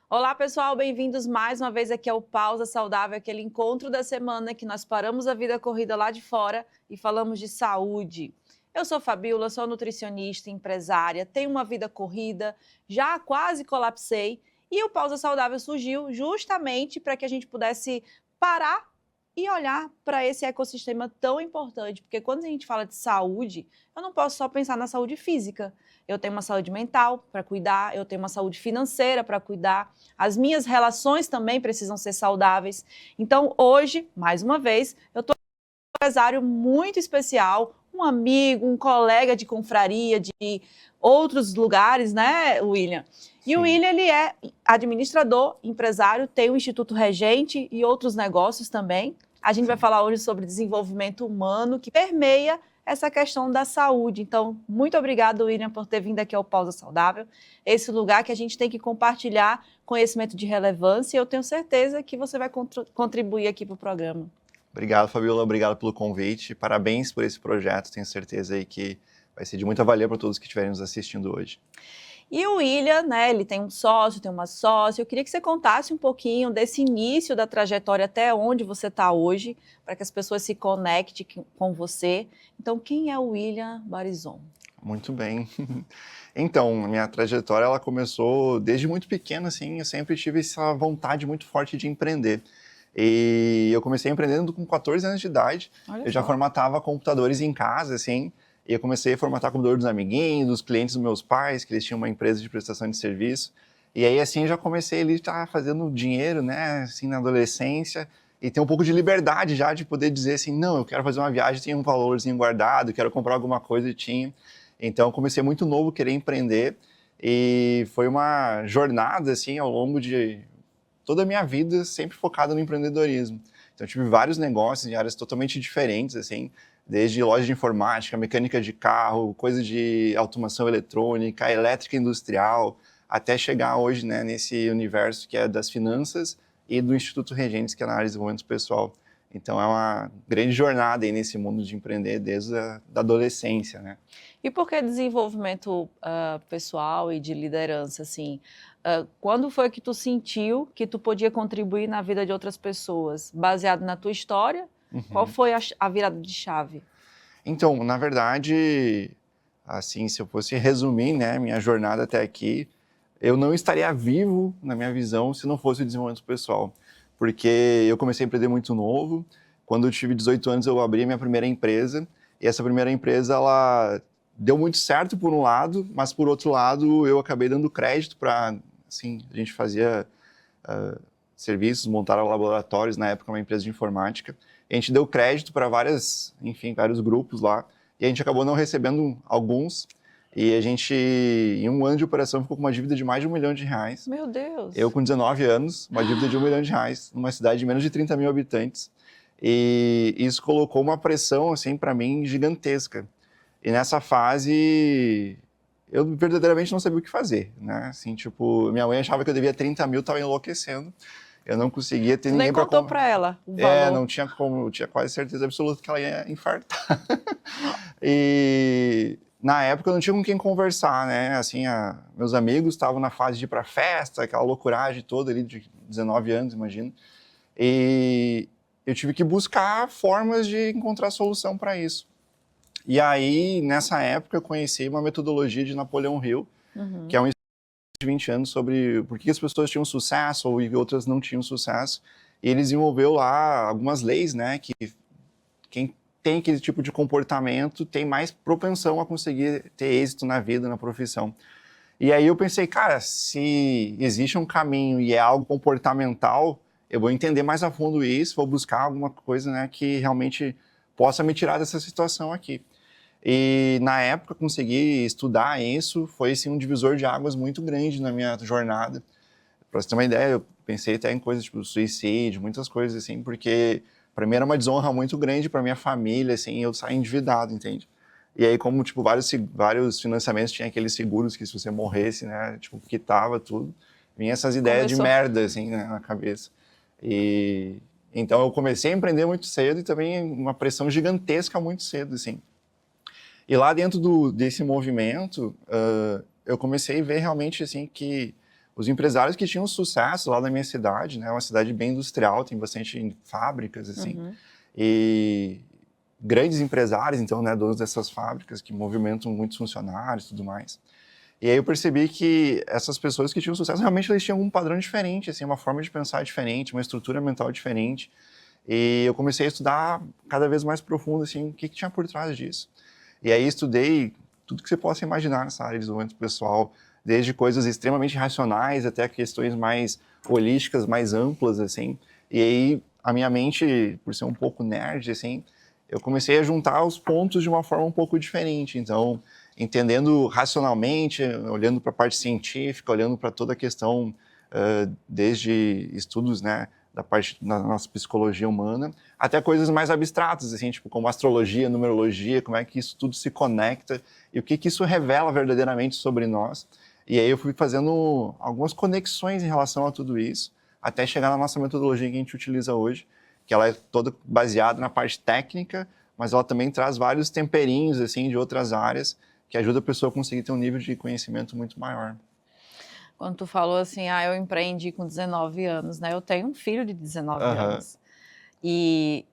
Olá pessoal, bem-vindos mais uma vez aqui ao Pausa Saudável, aquele encontro da semana que nós paramos a vida corrida lá de fora e falamos de saúde. Eu sou Fabíola, sou nutricionista, empresária, tenho uma vida corrida, já quase colapsei e o Pausa Saudável surgiu justamente para que a gente pudesse parar e olhar para esse ecossistema tão importante, porque quando a gente fala de saúde, eu não posso só pensar na saúde física. Eu tenho uma saúde mental para cuidar, eu tenho uma saúde financeira para cuidar, as minhas relações também precisam ser saudáveis. Então, hoje, mais uma vez, eu estou com um empresário muito especial, um amigo, um colega de confraria, de outros lugares, né, William? E o William, ele é administrador, empresário, tem o Instituto Regente e outros negócios também. A gente vai falar hoje sobre desenvolvimento humano, que permeia essa questão da saúde. Então, muito obrigado, William, por ter vindo aqui ao Pausa Saudável, esse lugar que a gente tem que compartilhar conhecimento de relevância, e eu tenho certeza que você vai contribuir aqui para o programa. Obrigado, Fabiola, obrigado pelo convite, parabéns por esse projeto, tenho certeza aí que vai ser de muita valia para todos que estiverem nos assistindo hoje. E o William, né, ele tem um sócio, tem uma sócia. Eu queria que você contasse um pouquinho desse início da trajetória até onde você está hoje, para que as pessoas se conectem com você. Então, quem é o William Barizon? Muito bem. Então, minha trajetória ela começou desde muito pequena, assim, eu sempre tive essa vontade muito forte de empreender. E eu comecei empreendendo com 14 anos de idade. Olha eu já só. formatava computadores em casa, assim, e eu comecei a formatar o computador dos amiguinhos, dos clientes dos meus pais, que eles tinham uma empresa de prestação de serviço. E aí, assim, eu já comecei ali a estar fazendo dinheiro, né, assim, na adolescência, e ter um pouco de liberdade já de poder dizer assim, não, eu quero fazer uma viagem, tenho um valorzinho guardado, quero comprar alguma coisa e tinha. Então, eu comecei muito novo a querer empreender, e foi uma jornada, assim, ao longo de toda a minha vida, sempre focada no empreendedorismo. Então, eu tive vários negócios em áreas totalmente diferentes, assim, desde loja de informática, mecânica de carro, coisa de automação eletrônica, elétrica industrial, até chegar hoje, né, nesse universo que é das finanças e do Instituto Regentes, que é na área de desenvolvimento pessoal. Então, é uma grande jornada aí nesse mundo de empreender desde a da adolescência, né? E por que desenvolvimento pessoal e de liderança, assim? Quando foi que tu sentiu que tu podia contribuir na vida de outras pessoas? Baseado na tua história? Qual foi a virada de chave? Então, na verdade, assim, se eu fosse resumir, né, minha jornada até aqui, eu não estaria vivo, na minha visão, se não fosse o desenvolvimento pessoal. Porque eu comecei a empreender muito novo. Quando eu tive 18 anos, eu abri a minha primeira empresa. E essa primeira empresa, ela deu muito certo por um lado, mas por outro lado, eu acabei dando crédito para, assim, a gente fazia serviços, montaram laboratórios, na época uma empresa de informática. E a gente deu crédito para vários grupos lá, e a gente acabou não recebendo alguns, e a gente, em um ano de operação, ficou com uma dívida de mais de R$1 milhão. Meu Deus! Eu com 19 anos, uma dívida de R$1 milhão, numa cidade de menos de 30 mil habitantes. E isso colocou uma pressão, assim, para mim, gigantesca. E nessa fase, eu verdadeiramente não sabia o que fazer, né? Assim, tipo, minha mãe achava que eu devia 30 mil, estava enlouquecendo. Eu não conseguia ter ninguém para... Nem contou para ela o valor. não tinha como, eu tinha quase certeza absoluta que ela ia infartar. E na época eu não tinha com quem conversar, né? Assim, meus amigos estavam na fase de ir para festa, aquela loucuragem toda ali de 19 anos, imagino. E eu tive que buscar formas de encontrar solução para isso. E aí, nessa época, eu conheci uma metodologia de Napoleão Hill, que é um de 20 anos sobre por que as pessoas tinham sucesso e outras não tinham sucesso. E ele desenvolveu lá algumas leis, né, que quem tem aquele tipo de comportamento tem mais propensão a conseguir ter êxito na vida, na profissão. E aí eu pensei, cara, se existe um caminho e é algo comportamental, eu vou entender mais a fundo isso, vou buscar alguma coisa, né, que realmente possa me tirar dessa situação aqui. E na época consegui estudar isso, foi assim, um divisor de águas muito grande na minha jornada. Para você ter uma ideia, eu pensei até em coisas tipo suicídio, muitas coisas assim, porque para mim era uma desonra muito grande para minha família, assim, eu saí endividado, entende? E aí como tipo vários financiamentos tinha aqueles seguros que se você morresse, né, tipo quitava tudo. vinha essas ideias de Começou. merda, assim, né, na cabeça. E então eu comecei a empreender muito cedo e também uma pressão gigantesca muito cedo, assim. E lá dentro desse movimento, eu comecei a ver realmente, assim, que os empresários que tinham sucesso lá na minha cidade, né, é uma cidade bem industrial, tem bastante fábricas, assim, e grandes empresários, então, né, donos dessas fábricas que movimentam muitos funcionários e tudo mais. E aí eu percebi que essas pessoas que tinham sucesso, realmente eles tinham um padrão diferente, assim, uma forma de pensar diferente, uma estrutura mental diferente. E eu comecei a estudar cada vez mais profundo, assim, o que tinha por trás disso. E aí estudei tudo que você possa imaginar nessa área de desenvolvimento pessoal, desde coisas extremamente racionais até questões mais holísticas, mais amplas, assim. E aí a minha mente, por ser um pouco nerd, assim, eu comecei a juntar os pontos de uma forma um pouco diferente. Então, entendendo racionalmente, olhando para a parte científica, olhando para toda a questão, desde estudos, né, da parte da nossa psicologia humana, até coisas mais abstratas, assim, tipo como astrologia, numerologia, como é que isso tudo se conecta e o que isso revela verdadeiramente sobre nós. E aí eu fui fazendo algumas conexões em relação a tudo isso, até chegar na nossa metodologia que a gente utiliza hoje, que ela é toda baseada na parte técnica, mas ela também traz vários temperinhos, assim, de outras áreas, que ajuda a pessoa a conseguir ter um nível de conhecimento muito maior. Quando tu falou assim, eu empreendi com 19 anos, né? Eu tenho um filho de 19 anos. E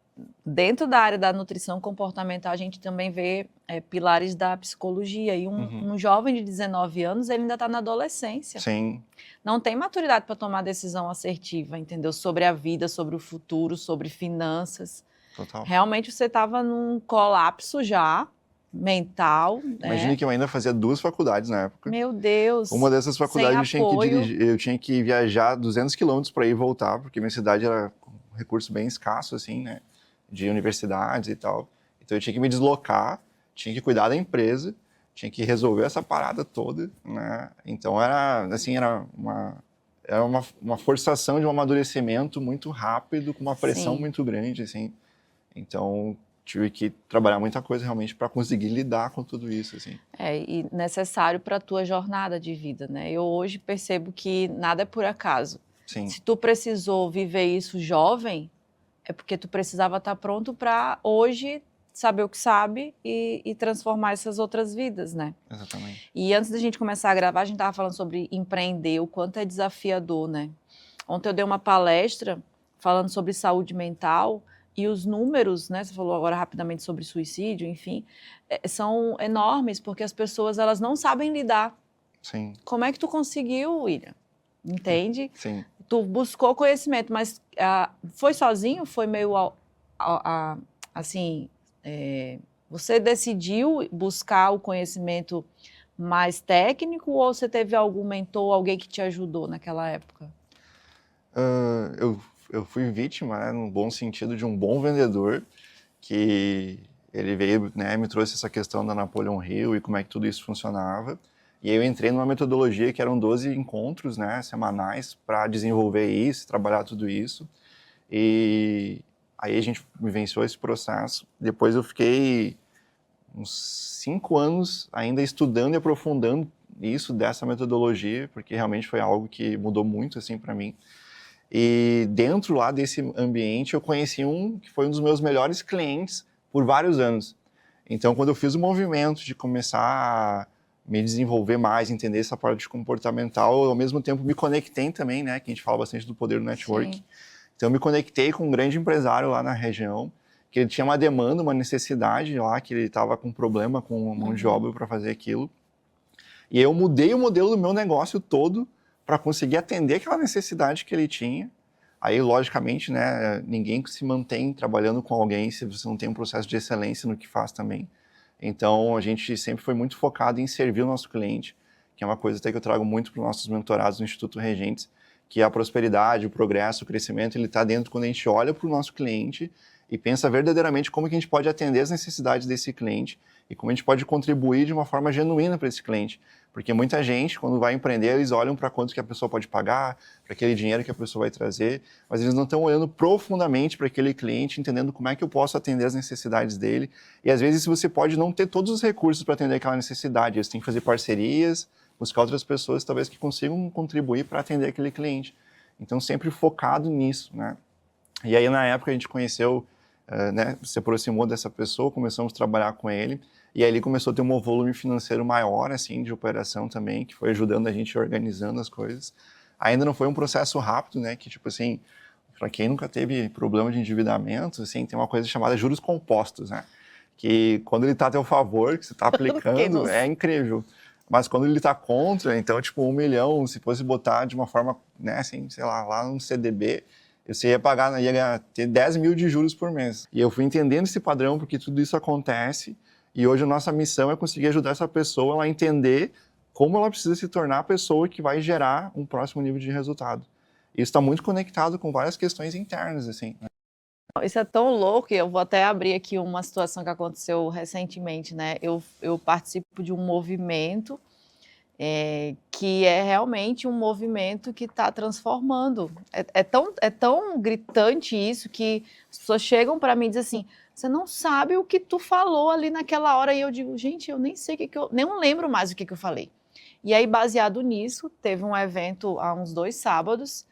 dentro da área da nutrição comportamental, a gente também vê pilares da psicologia. E um jovem de 19 anos, ele ainda está na adolescência. Sim. Não tem maturidade para tomar decisão assertiva, entendeu? Sobre a vida, sobre o futuro, sobre finanças. Total. Realmente você estava num colapso já, mental. Imagine que eu ainda fazia 2 faculdades na época. Meu Deus. Uma dessas faculdades eu tinha que viajar 200 quilômetros para ir e voltar, porque minha cidade era um recurso bem escasso, assim, né? De universidades e tal. Então eu tinha que me deslocar, tinha que cuidar da empresa, tinha que resolver essa parada toda, né? Então era, assim, era uma forçação de um amadurecimento muito rápido, com uma pressão Sim. muito grande, assim. Então tive que trabalhar muita coisa realmente para conseguir lidar com tudo isso, assim. E necessário para a tua jornada de vida, né? Eu hoje percebo que nada é por acaso. Sim. Se tu precisou viver isso jovem, é porque tu precisava estar pronto para hoje saber o que sabe e transformar essas outras vidas, né? Exatamente. E antes da gente começar a gravar, a gente estava falando sobre empreender, o quanto é desafiador, né? Ontem eu dei uma palestra falando sobre saúde mental e os números, né? Você falou agora rapidamente sobre suicídio, enfim, são enormes porque as pessoas elas não sabem lidar. Sim. Como é que tu conseguiu, William? Entende? Sim. Tu buscou conhecimento, mas foi sozinho? Foi meio assim? Você decidiu buscar o conhecimento mais técnico ou você teve algum mentor, alguém que te ajudou naquela época? Eu fui vítima, né, no bom sentido, de um bom vendedor, que ele veio, né, me trouxe essa questão da Napoleon Hill e como é que tudo isso funcionava. E aí eu entrei numa metodologia que eram 12 encontros, né, semanais para desenvolver isso, trabalhar tudo isso. E aí a gente vivenciou esse processo. Depois eu fiquei uns 5 anos ainda estudando e aprofundando isso dessa metodologia, porque realmente foi algo que mudou muito assim para mim. E dentro lá desse ambiente eu conheci que foi um dos meus melhores clientes por vários anos. Então quando eu fiz o movimento de começar a me desenvolver mais, entender essa parte comportamental, eu, ao mesmo tempo me conectei também, né, que a gente fala bastante do poder do network. Sim. Então eu me conectei com um grande empresário lá na região, que ele tinha uma demanda, uma necessidade lá, que ele estava com problema com mão de obra para fazer aquilo. E eu mudei o modelo do meu negócio todo para conseguir atender aquela necessidade que ele tinha. Aí, logicamente, né, ninguém se mantém trabalhando com alguém se você não tem um processo de excelência no que faz também. Então, a gente sempre foi muito focado em servir o nosso cliente, que é uma coisa até que eu trago muito para os nossos mentorados no Instituto Regentes, que é a prosperidade, o progresso, o crescimento, ele está dentro quando a gente olha para o nosso cliente e pensa verdadeiramente como que a gente pode atender as necessidades desse cliente e como a gente pode contribuir de uma forma genuína para esse cliente. Porque muita gente, quando vai empreender, eles olham para quanto que a pessoa pode pagar, para aquele dinheiro que a pessoa vai trazer, mas eles não estão olhando profundamente para aquele cliente, entendendo como é que eu posso atender as necessidades dele. E às vezes você pode não ter todos os recursos para atender aquela necessidade, você tem que fazer parcerias, buscar outras pessoas talvez que consigam contribuir para atender aquele cliente. Então, sempre focado nisso, né? E aí, na época, a gente conheceu, né, se aproximou dessa pessoa, começamos a trabalhar com ele, e aí ele começou a ter um volume financeiro maior, assim, de operação também, que foi ajudando a gente organizando as coisas. Ainda não foi um processo rápido, né, que, tipo assim, para quem nunca teve problema de endividamento, assim, tem uma coisa chamada juros compostos, né? Que quando ele está a teu favor, que você está aplicando, é incrível. Mas quando ele está contra, então, tipo, 1 milhão, se fosse botar de uma forma, né, assim, sei lá no CDB, você ia pagar, ia ter 10 mil de juros por mês. E eu fui entendendo esse padrão, porque tudo isso acontece, e hoje a nossa missão é conseguir ajudar essa pessoa a entender como ela precisa se tornar a pessoa que vai gerar um próximo nível de resultado. Isso está muito conectado com várias questões internas, assim. Isso é tão louco, eu vou até abrir aqui uma situação que aconteceu recentemente, né? Eu participo de um movimento que é realmente um movimento que está transformando. É tão gritante isso que as pessoas chegam para mim e dizem assim, você não sabe o que tu falou ali naquela hora. E eu digo, gente, eu nem sei o que eu... Nem lembro mais o que eu falei. E aí, baseado nisso, teve um evento há uns 2 sábados.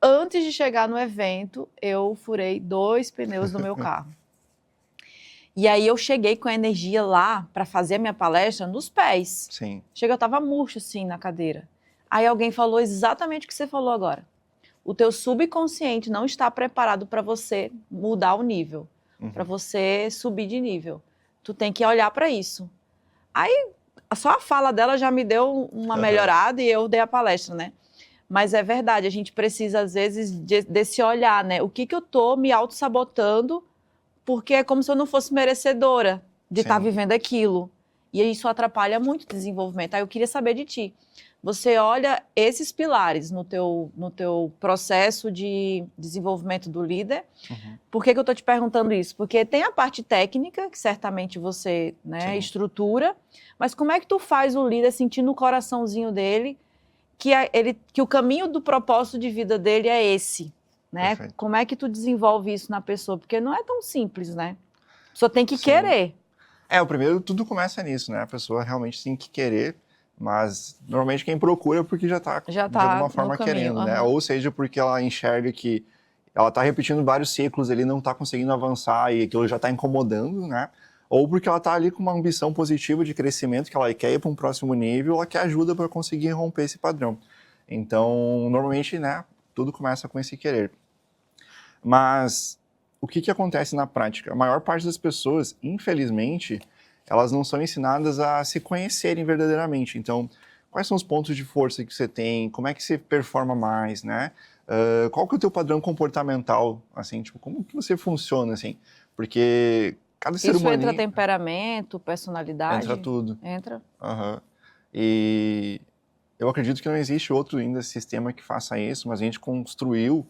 Antes de chegar no evento, eu furei 2 pneus do meu carro. E aí eu cheguei com a energia lá para fazer a minha palestra nos pés. Sim. Chega, eu estava murcha assim na cadeira. Aí alguém falou exatamente o que você falou agora. O teu subconsciente não está preparado para você mudar o nível, para você subir de nível. Tu tem que olhar para isso. Aí só a fala dela já me deu uma melhorada e eu dei a palestra, né? Mas é verdade, a gente precisa, às vezes, desse olhar, né? O que eu tô me auto-sabotando, porque é como se eu não fosse merecedora de estar vivendo aquilo. E isso atrapalha muito o desenvolvimento. Aí eu queria saber de ti. Você olha esses pilares no teu processo de desenvolvimento do líder. Por que eu estou te perguntando isso? Porque tem a parte técnica, que certamente você, né, estrutura, mas como é que tu faz o líder sentir no coraçãozinho dele que o caminho do propósito de vida dele é esse, né? Perfeito. Como é que tu desenvolve isso na pessoa? Porque não é tão simples, né? A pessoa tem que querer. O primeiro, tudo começa nisso, né? A pessoa realmente tem que querer, mas normalmente quem procura é porque já tá de alguma forma querendo, né? Ou seja, porque ela enxerga que ela está repetindo vários ciclos ali, não está conseguindo avançar e aquilo já está incomodando, né? Ou porque ela está ali com uma ambição positiva de crescimento, que ela quer ir para um próximo nível, ela quer ajuda para conseguir romper esse padrão. Então, normalmente, né, tudo começa com esse querer. Mas o que acontece na prática? A maior parte das pessoas, infelizmente, elas não são ensinadas a se conhecerem verdadeiramente. Então, quais são os pontos de força que você tem? Como é que você performa mais, né? Qual que é o teu padrão comportamental, assim, tipo, como que você funciona, assim? Porque cada ser humano... Isso entra temperamento, personalidade? Entra tudo. Entra. E eu acredito que não existe outro ainda sistema que faça isso, mas a gente construiu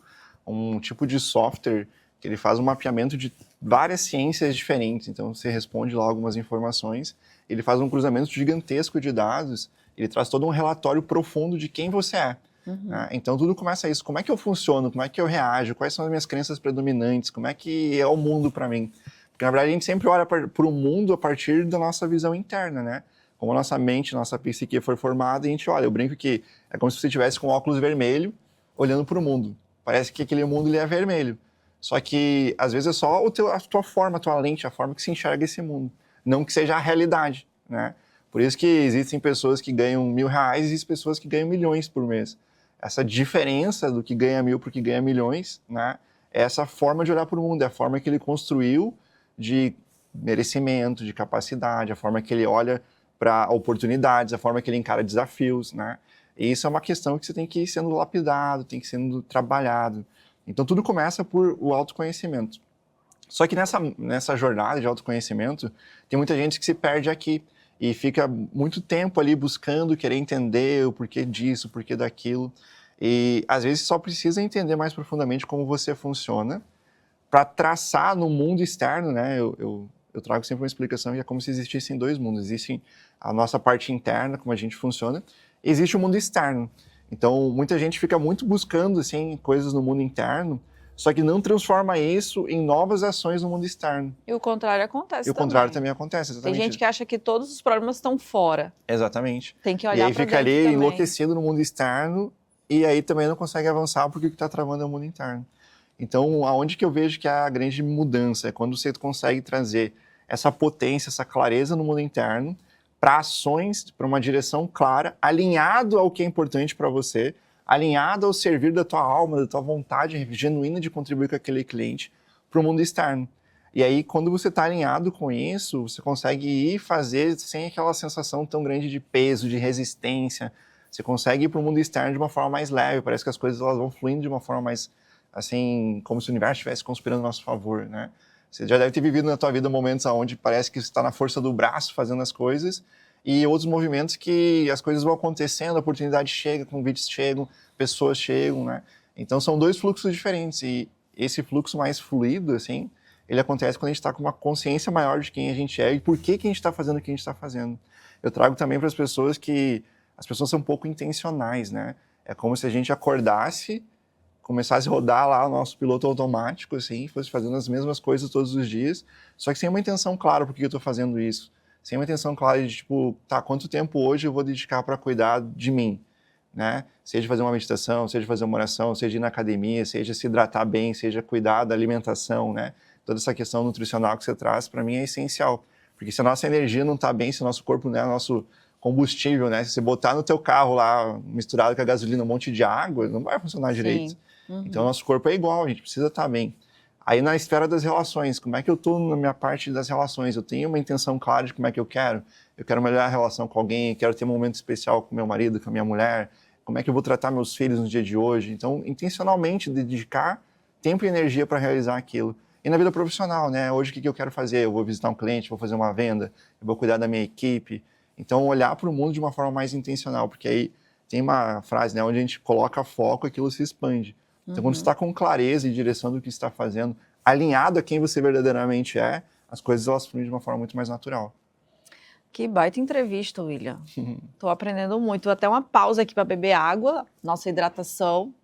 um tipo de software que ele faz um mapeamento de várias ciências diferentes. Então, você responde lá algumas informações, ele faz um cruzamento gigantesco de dados, ele traz todo um relatório profundo de quem você é. Né? Então, tudo começa a isso. Como é que eu funciono? Como é que eu reajo? Quais são as minhas crenças predominantes? Como é que é o mundo para mim? Porque, na verdade, a gente sempre olha para o mundo a partir da nossa visão interna, né? Como a nossa mente, nossa psique foi formada, a gente olha, eu brinco que é como se você estivesse com óculos vermelho olhando para o mundo. Parece que aquele mundo ele é vermelho. Só que, às vezes, é só a tua forma, a tua lente, a forma que se enxerga esse mundo. Não que seja a realidade, né? Por isso que existem pessoas que ganham R$1.000 e existem pessoas que ganham milhões por mês. Essa diferença do que ganha 1.000 para o que ganha milhões, né? É essa forma de olhar para o mundo, é a forma que ele construiu de merecimento, de capacidade, a forma que ele olha para oportunidades, a forma que ele encara desafios, né? E isso é uma questão que você tem que ir sendo lapidado, tem que ir sendo trabalhado. Então, tudo começa por o autoconhecimento. Só que nessa jornada de autoconhecimento, tem muita gente que se perde aqui e fica muito tempo ali buscando, querer entender o porquê disso, o porquê daquilo. E, às vezes, só precisa entender mais profundamente como você funciona para traçar no mundo externo, né? Eu trago sempre uma explicação que é como se existissem 2 mundos. Existe a nossa parte interna, como a gente funciona, e existe o mundo externo. Então, muita gente fica muito buscando assim, coisas no mundo interno, só que não transforma isso em novas ações no mundo externo. E o contrário acontece E o contrário também acontece, exatamente. Tem gente que acha que todos os problemas estão fora. Exatamente. Tem que E olhar aí para fica dentro ali também. enlouquecido no mundo externo e aí também não consegue avançar porque o que está travando é o mundo interno. Então, aonde que eu vejo que é a grande mudança é quando você consegue trazer essa potência, essa clareza no mundo interno para ações, para uma direção clara, alinhado ao que é importante para você, alinhado ao servir da tua alma, da tua vontade genuína de contribuir com aquele cliente para o mundo externo. E aí, quando você está alinhado com isso, você consegue ir fazer sem aquela sensação tão grande de peso, de resistência. Você consegue ir para o mundo externo de uma forma mais leve. Parece que as coisas elas vão fluindo de uma forma mais, assim, como se o universo estivesse conspirando a nosso favor, né? Você já deve ter vivido na tua vida momentos onde parece que você está na força do braço fazendo as coisas e outros movimentos que as coisas vão acontecendo, a oportunidade chega, convites chegam, pessoas chegam, né? Então, são dois fluxos diferentes e esse fluxo mais fluido, assim, ele acontece quando a gente está com uma consciência maior de quem a gente é e por que a gente está fazendo o que a gente está fazendo. Eu trago também para as pessoas que as pessoas são pouco intencionais, né? É como se a gente acordasse, começasse a rodar lá o nosso piloto automático, assim, fosse fazendo as mesmas coisas todos os dias, só que sem uma intenção clara por que eu estou fazendo isso. Sem uma intenção clara de, tipo, tá, quanto tempo hoje eu vou dedicar para cuidar de mim, né? Seja fazer uma meditação, seja fazer uma oração, seja ir na academia, seja se hidratar bem, seja cuidar da alimentação, né? Toda essa questão nutricional que você traz, para mim, é essencial. Porque se a nossa energia não está bem, se o nosso corpo não é nosso combustível, né? Se você botar no teu carro lá, misturado com a gasolina, um monte de água, não vai funcionar direito. Uhum. Então, nosso corpo é igual, a gente precisa estar bem. Aí, na esfera das relações, como é que eu estou na minha parte das relações? Eu tenho uma intenção clara de como é que eu quero? Eu quero melhorar a relação com alguém, quero ter um momento especial com meu marido, com a minha mulher, como é que eu vou tratar meus filhos no dia de hoje? Então, intencionalmente, dedicar tempo e energia para realizar aquilo. E na vida profissional, né? Hoje, o que eu quero fazer? Eu vou visitar um cliente, vou fazer uma venda, eu vou cuidar da minha equipe. Então, olhar para o mundo de uma forma mais intencional, porque aí tem uma frase, né? Onde a gente coloca foco, aquilo se expande. Então, quando você está com clareza e direção do que está fazendo, alinhado a quem você verdadeiramente é, as coisas elas fluem de uma forma muito mais natural. Que baita entrevista, William. Estou aprendendo muito. Vou até uma pausa aqui para beber água, nossa hidratação.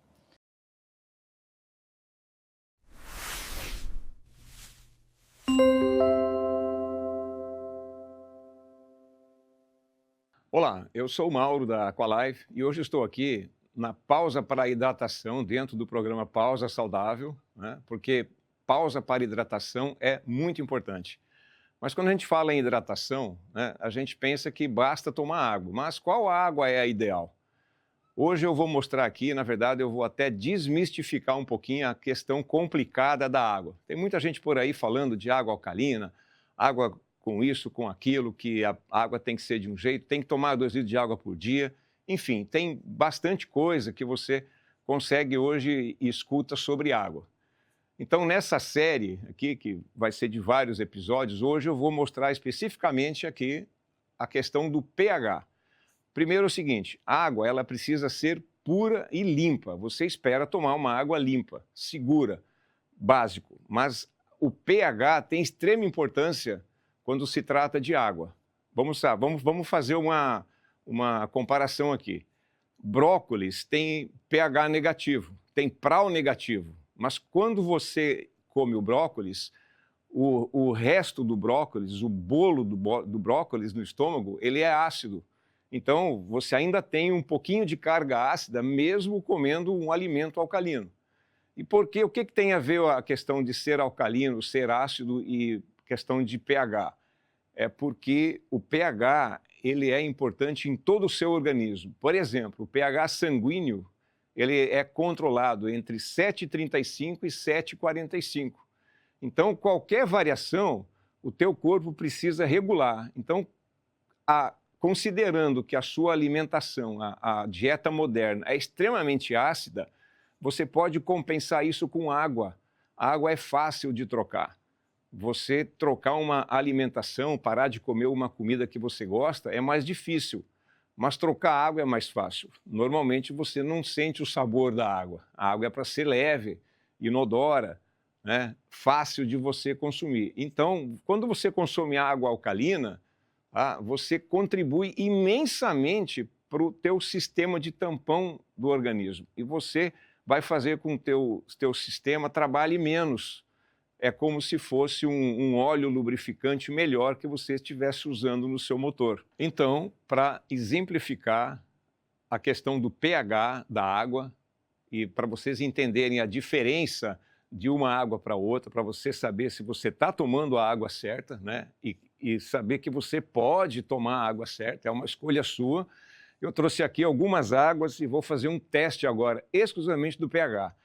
Olá, eu sou o Mauro da Aqualife e hoje estou aqui na pausa para hidratação dentro do programa Pausa Saudável, né? Porque pausa para hidratação é muito importante. Mas quando a gente fala em hidratação, né, a gente pensa que basta tomar água. Mas qual água é a ideal? Hoje eu vou mostrar aqui, na verdade, eu vou até desmistificar um pouquinho a questão complicada da água. Tem muita gente por aí falando de água alcalina, água com isso, com aquilo, que a água tem que ser de um jeito, tem que tomar 2 litros de água por dia. Enfim, tem bastante coisa que você consegue hoje e escuta sobre água. Então, nessa série aqui, que vai ser de vários episódios, hoje eu vou mostrar especificamente aqui a questão do pH. Primeiro é o seguinte, a água ela precisa ser pura e limpa. Você espera tomar uma água limpa, segura, básico. Mas o pH tem extrema importância quando se trata de água. Vamos fazer uma comparação aqui. Brócolis tem pH negativo, tem prau negativo. Mas quando você come o brócolis, o resto do brócolis, o bolo do brócolis no estômago, ele é ácido. Então, você ainda tem um pouquinho de carga ácida, mesmo comendo um alimento alcalino. E por quê? O que tem a ver a questão de ser alcalino, ser ácido e questão de pH? É porque o pH ele é importante em todo o seu organismo. Por exemplo, o pH sanguíneo ele é controlado entre 7,35 e 7,45. Então, qualquer variação, o teu corpo precisa regular. Então, considerando que a sua alimentação, a dieta moderna, é extremamente ácida, você pode compensar isso com água. A água é fácil de trocar. Você trocar uma alimentação, parar de comer uma comida que você gosta, é mais difícil. Mas trocar água é mais fácil. Normalmente você não sente o sabor da água. A água é para ser leve, inodora, né? Fácil de você consumir. Então, quando você consome água alcalina, você contribui imensamente para o teu sistema de tampão do organismo. E você vai fazer com que o teu sistema trabalhe menos. É como se fosse um óleo lubrificante melhor que você estivesse usando no seu motor. Então, para exemplificar a questão do pH da água e para vocês entenderem a diferença de uma água para outra, para você saber se você está tomando a água certa, né? E saber que você pode tomar a água certa, é uma escolha sua. Eu trouxe aqui algumas águas e vou fazer um teste agora, exclusivamente do pH.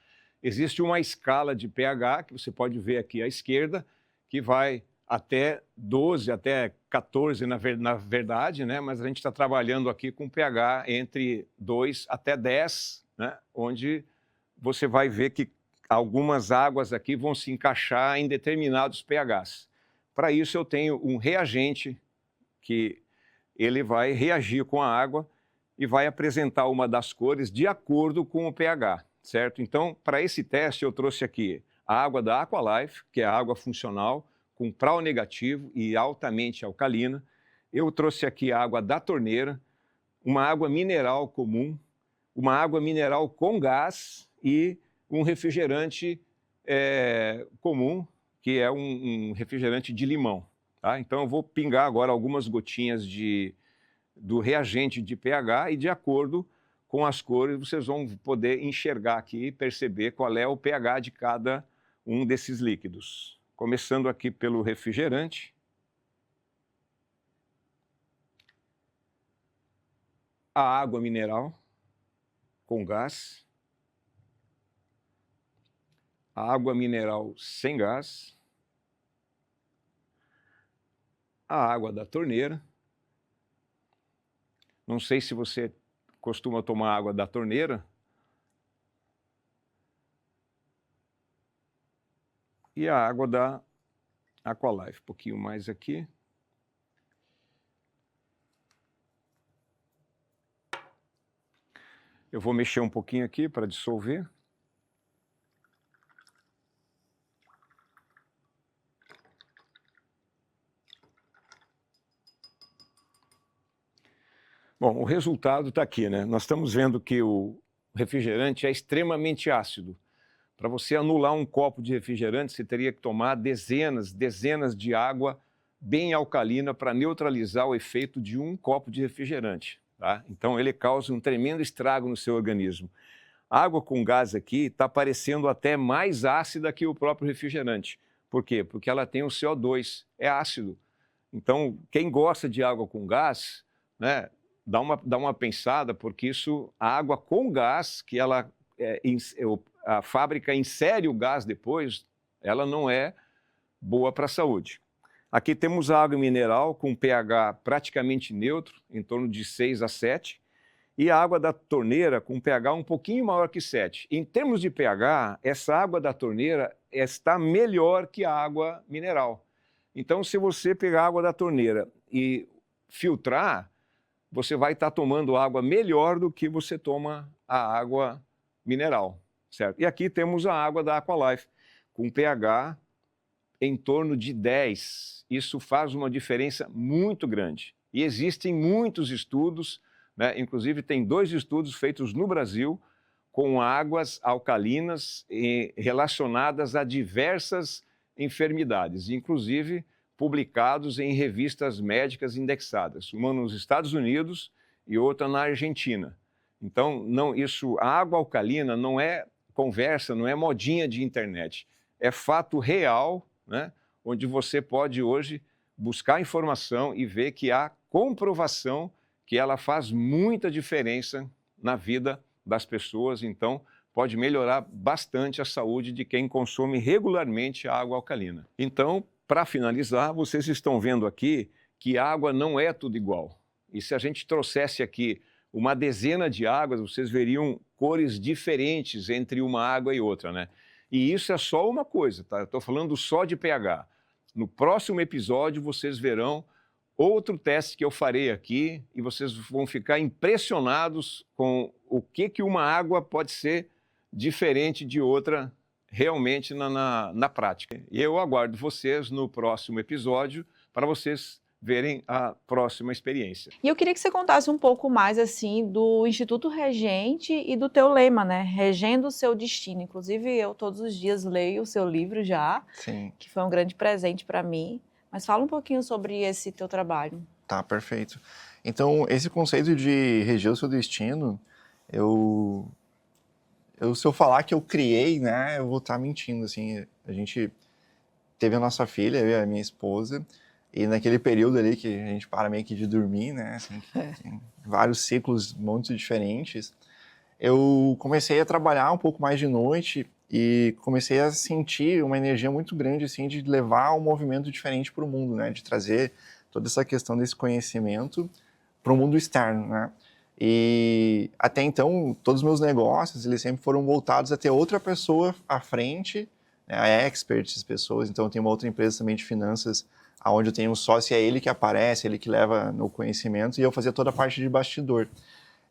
Existe uma escala de pH, que você pode ver aqui à esquerda, que vai até 12, até 14 na verdade, né? Mas a gente está trabalhando aqui com pH entre 2 até 10, né? Onde você vai ver que algumas águas aqui vão se encaixar em determinados pHs. Para isso eu tenho um reagente que ele vai reagir com a água e vai apresentar uma das cores de acordo com o pH, certo? Então, para esse teste eu trouxe aqui a água da Aqualife, que é a água funcional, com pró negativo e altamente alcalina. Eu trouxe aqui a água da torneira, uma água mineral comum, uma água mineral com gás e um refrigerante comum, que é um refrigerante de limão. Tá? Então eu vou pingar agora algumas gotinhas do reagente de pH e de acordo com as cores vocês vão poder enxergar aqui e perceber qual é o pH de cada um desses líquidos. Começando aqui pelo refrigerante. A água mineral com gás. A água mineral sem gás. A água da torneira. Não sei se você costuma tomar água da torneira. E a água da Aqualife, um pouquinho mais aqui. Eu vou mexer um pouquinho aqui para dissolver. Bom, o resultado está aqui, né? Nós estamos vendo que o refrigerante é extremamente ácido. Para você anular um copo de refrigerante, você teria que tomar dezenas de água bem alcalina para neutralizar o efeito de um copo de refrigerante. Tá? Então, ele causa um tremendo estrago no seu organismo. A água com gás aqui está parecendo até mais ácida que o próprio refrigerante. Por quê? Porque ela tem o CO2, é ácido. Então, quem gosta de água com gás, né, dá uma pensada, porque a água com gás, que a fábrica insere o gás depois, ela não é boa para a saúde. Aqui temos a água mineral com pH praticamente neutro, em torno de 6 a 7, e a água da torneira com pH um pouquinho maior que 7. Em termos de pH, essa água da torneira está melhor que a água mineral. Então, se você pegar a água da torneira e filtrar, você vai estar tomando água melhor do que você toma a água mineral, certo? E aqui temos a água da Aqualife, com pH em torno de 10. Isso faz uma diferença muito grande. E existem muitos estudos, né? Inclusive tem 2 estudos feitos no Brasil com águas alcalinas relacionadas a diversas enfermidades, inclusive publicados em revistas médicas indexadas, uma nos Estados Unidos e outra na Argentina. Então, a água alcalina não é conversa, não é modinha de internet, é fato real, né, onde você pode hoje buscar informação e ver que há comprovação que ela faz muita diferença na vida das pessoas, então pode melhorar bastante a saúde de quem consome regularmente a água alcalina. Então, para finalizar, vocês estão vendo aqui que água não é tudo igual. E se a gente trouxesse aqui uma dezena de águas, vocês veriam cores diferentes entre uma água e outra, né? E isso é só uma coisa, tá? Eu estou falando só de pH. No próximo episódio, vocês verão outro teste que eu farei aqui e vocês vão ficar impressionados com o que uma água pode ser diferente de outra realmente na prática. E eu aguardo vocês no próximo episódio para vocês verem a próxima experiência. E eu queria que você contasse um pouco mais, assim, do Instituto Regente e do teu lema, né? Regendo o seu destino. Inclusive, eu todos os dias leio o seu livro já, Sim, que foi um grande presente para mim. Mas fala um pouquinho sobre esse teu trabalho. tá, perfeito. Então, esse conceito de reger o seu destino, se eu falar que eu criei, né, eu vou estar mentindo, assim. A gente teve a nossa filha, eu e a minha esposa, e naquele período ali que a gente para meio que de dormir, né, assim, tem vários ciclos muito diferentes, eu comecei a trabalhar um pouco mais de noite e comecei a sentir uma energia muito grande, assim, de levar um movimento diferente para o mundo, né, de trazer toda essa questão desse conhecimento para o mundo externo, né. E até então, todos os meus negócios, eles sempre foram voltados a ter outra pessoa à frente, né, a experts, pessoas. Então, eu tenho uma outra empresa também de finanças, onde eu tenho um sócio, é ele que aparece, ele que leva no conhecimento, e eu fazia toda a parte de bastidor.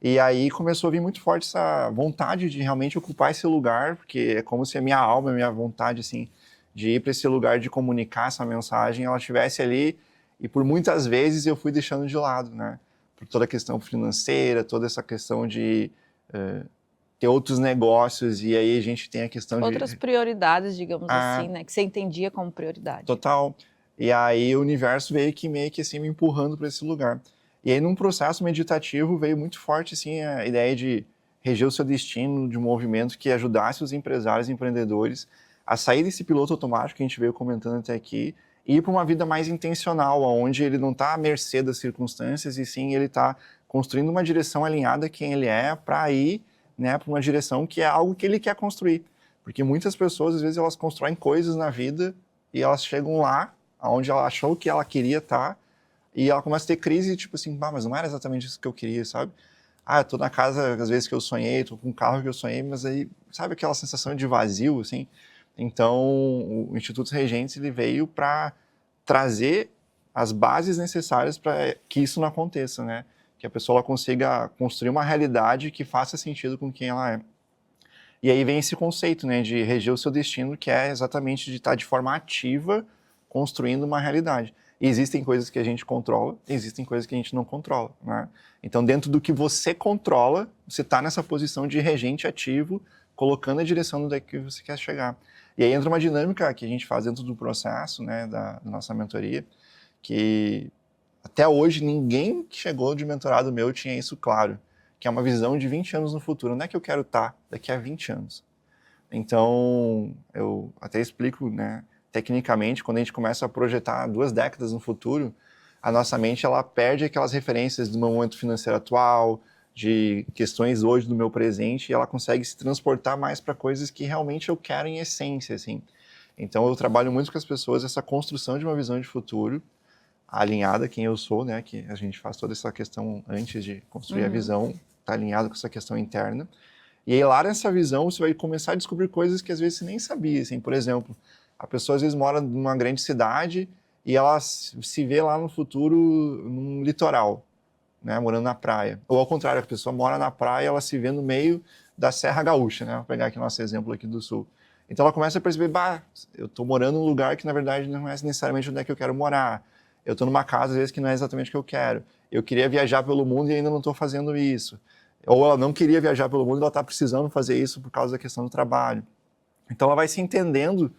E aí começou a vir muito forte essa vontade de realmente ocupar esse lugar, porque é como se a minha alma, a minha vontade, assim, de ir para esse lugar, de comunicar essa mensagem, ela estivesse ali, e por muitas vezes eu fui deixando de lado, né? Por toda a questão financeira, toda essa questão de ter outros negócios, e aí a gente tem a questão Outras prioridades, digamos assim, né? Que você entendia como prioridade. Total. E aí o universo veio que meio que assim me empurrando para esse lugar. E aí num processo meditativo veio muito forte assim a ideia de reger o seu destino, de um movimento que ajudasse os empresários e empreendedores a sair desse piloto automático que a gente veio comentando até aqui e ir para uma vida mais intencional, onde ele não está à mercê das circunstâncias e sim ele está construindo uma direção alinhada a quem ele é para ir, né, para uma direção que é algo que ele quer construir. Porque muitas pessoas, às vezes, elas constroem coisas na vida e elas chegam lá, onde ela achou que ela queria estar, e ela começa a ter crise, tipo assim, mas não era exatamente isso que eu queria, sabe? Eu tô na casa, às vezes, que eu sonhei, tô com um carro que eu sonhei, mas aí, sabe aquela sensação de vazio, assim? Então, o Instituto Regentes, ele veio para trazer as bases necessárias para que isso não aconteça, né? Que a pessoa ela consiga construir uma realidade que faça sentido com quem ela é. E aí vem esse conceito, né, de reger o seu destino, que é exatamente de estar de forma ativa construindo uma realidade. E existem coisas que a gente controla, existem coisas que a gente não controla, né? Então, dentro do que você controla, você está nessa posição de regente ativo, colocando a direção do que você quer chegar. E aí entra uma dinâmica que a gente faz dentro do processo, né, da nossa mentoria, que até hoje ninguém que chegou de mentorado meu tinha isso claro, que é uma visão de 20 anos no futuro. Onde é que eu quero estar daqui a 20 anos? Então, eu até explico, né, tecnicamente, quando a gente começa a projetar 2 décadas no futuro, a nossa mente ela perde aquelas referências do meu momento financeiro atual, de questões hoje do meu presente, e ela consegue se transportar mais para coisas que realmente eu quero em essência, assim. Então, eu trabalho muito com as pessoas essa construção de uma visão de futuro, alinhada a quem eu sou, né, que a gente faz toda essa questão antes de construir a visão, tá alinhado com essa questão interna. E aí lá nessa visão você vai começar a descobrir coisas que às vezes você nem sabia, assim, por exemplo, a pessoa às vezes mora numa grande cidade e ela se vê lá no futuro num litoral, né, morando na praia. Ou ao contrário, a pessoa mora na praia e ela se vê no meio da Serra Gaúcha, né, vou pegar aqui o nosso exemplo aqui do Sul. Então ela começa a perceber, eu tô morando num lugar que na verdade não é necessariamente onde é que eu quero morar. Eu tô numa casa às vezes que não é exatamente o que eu quero. Eu queria viajar pelo mundo e ainda não estou fazendo isso. Ou ela não queria viajar pelo mundo e ela está precisando fazer isso por causa da questão do trabalho. Então ela vai se entendendo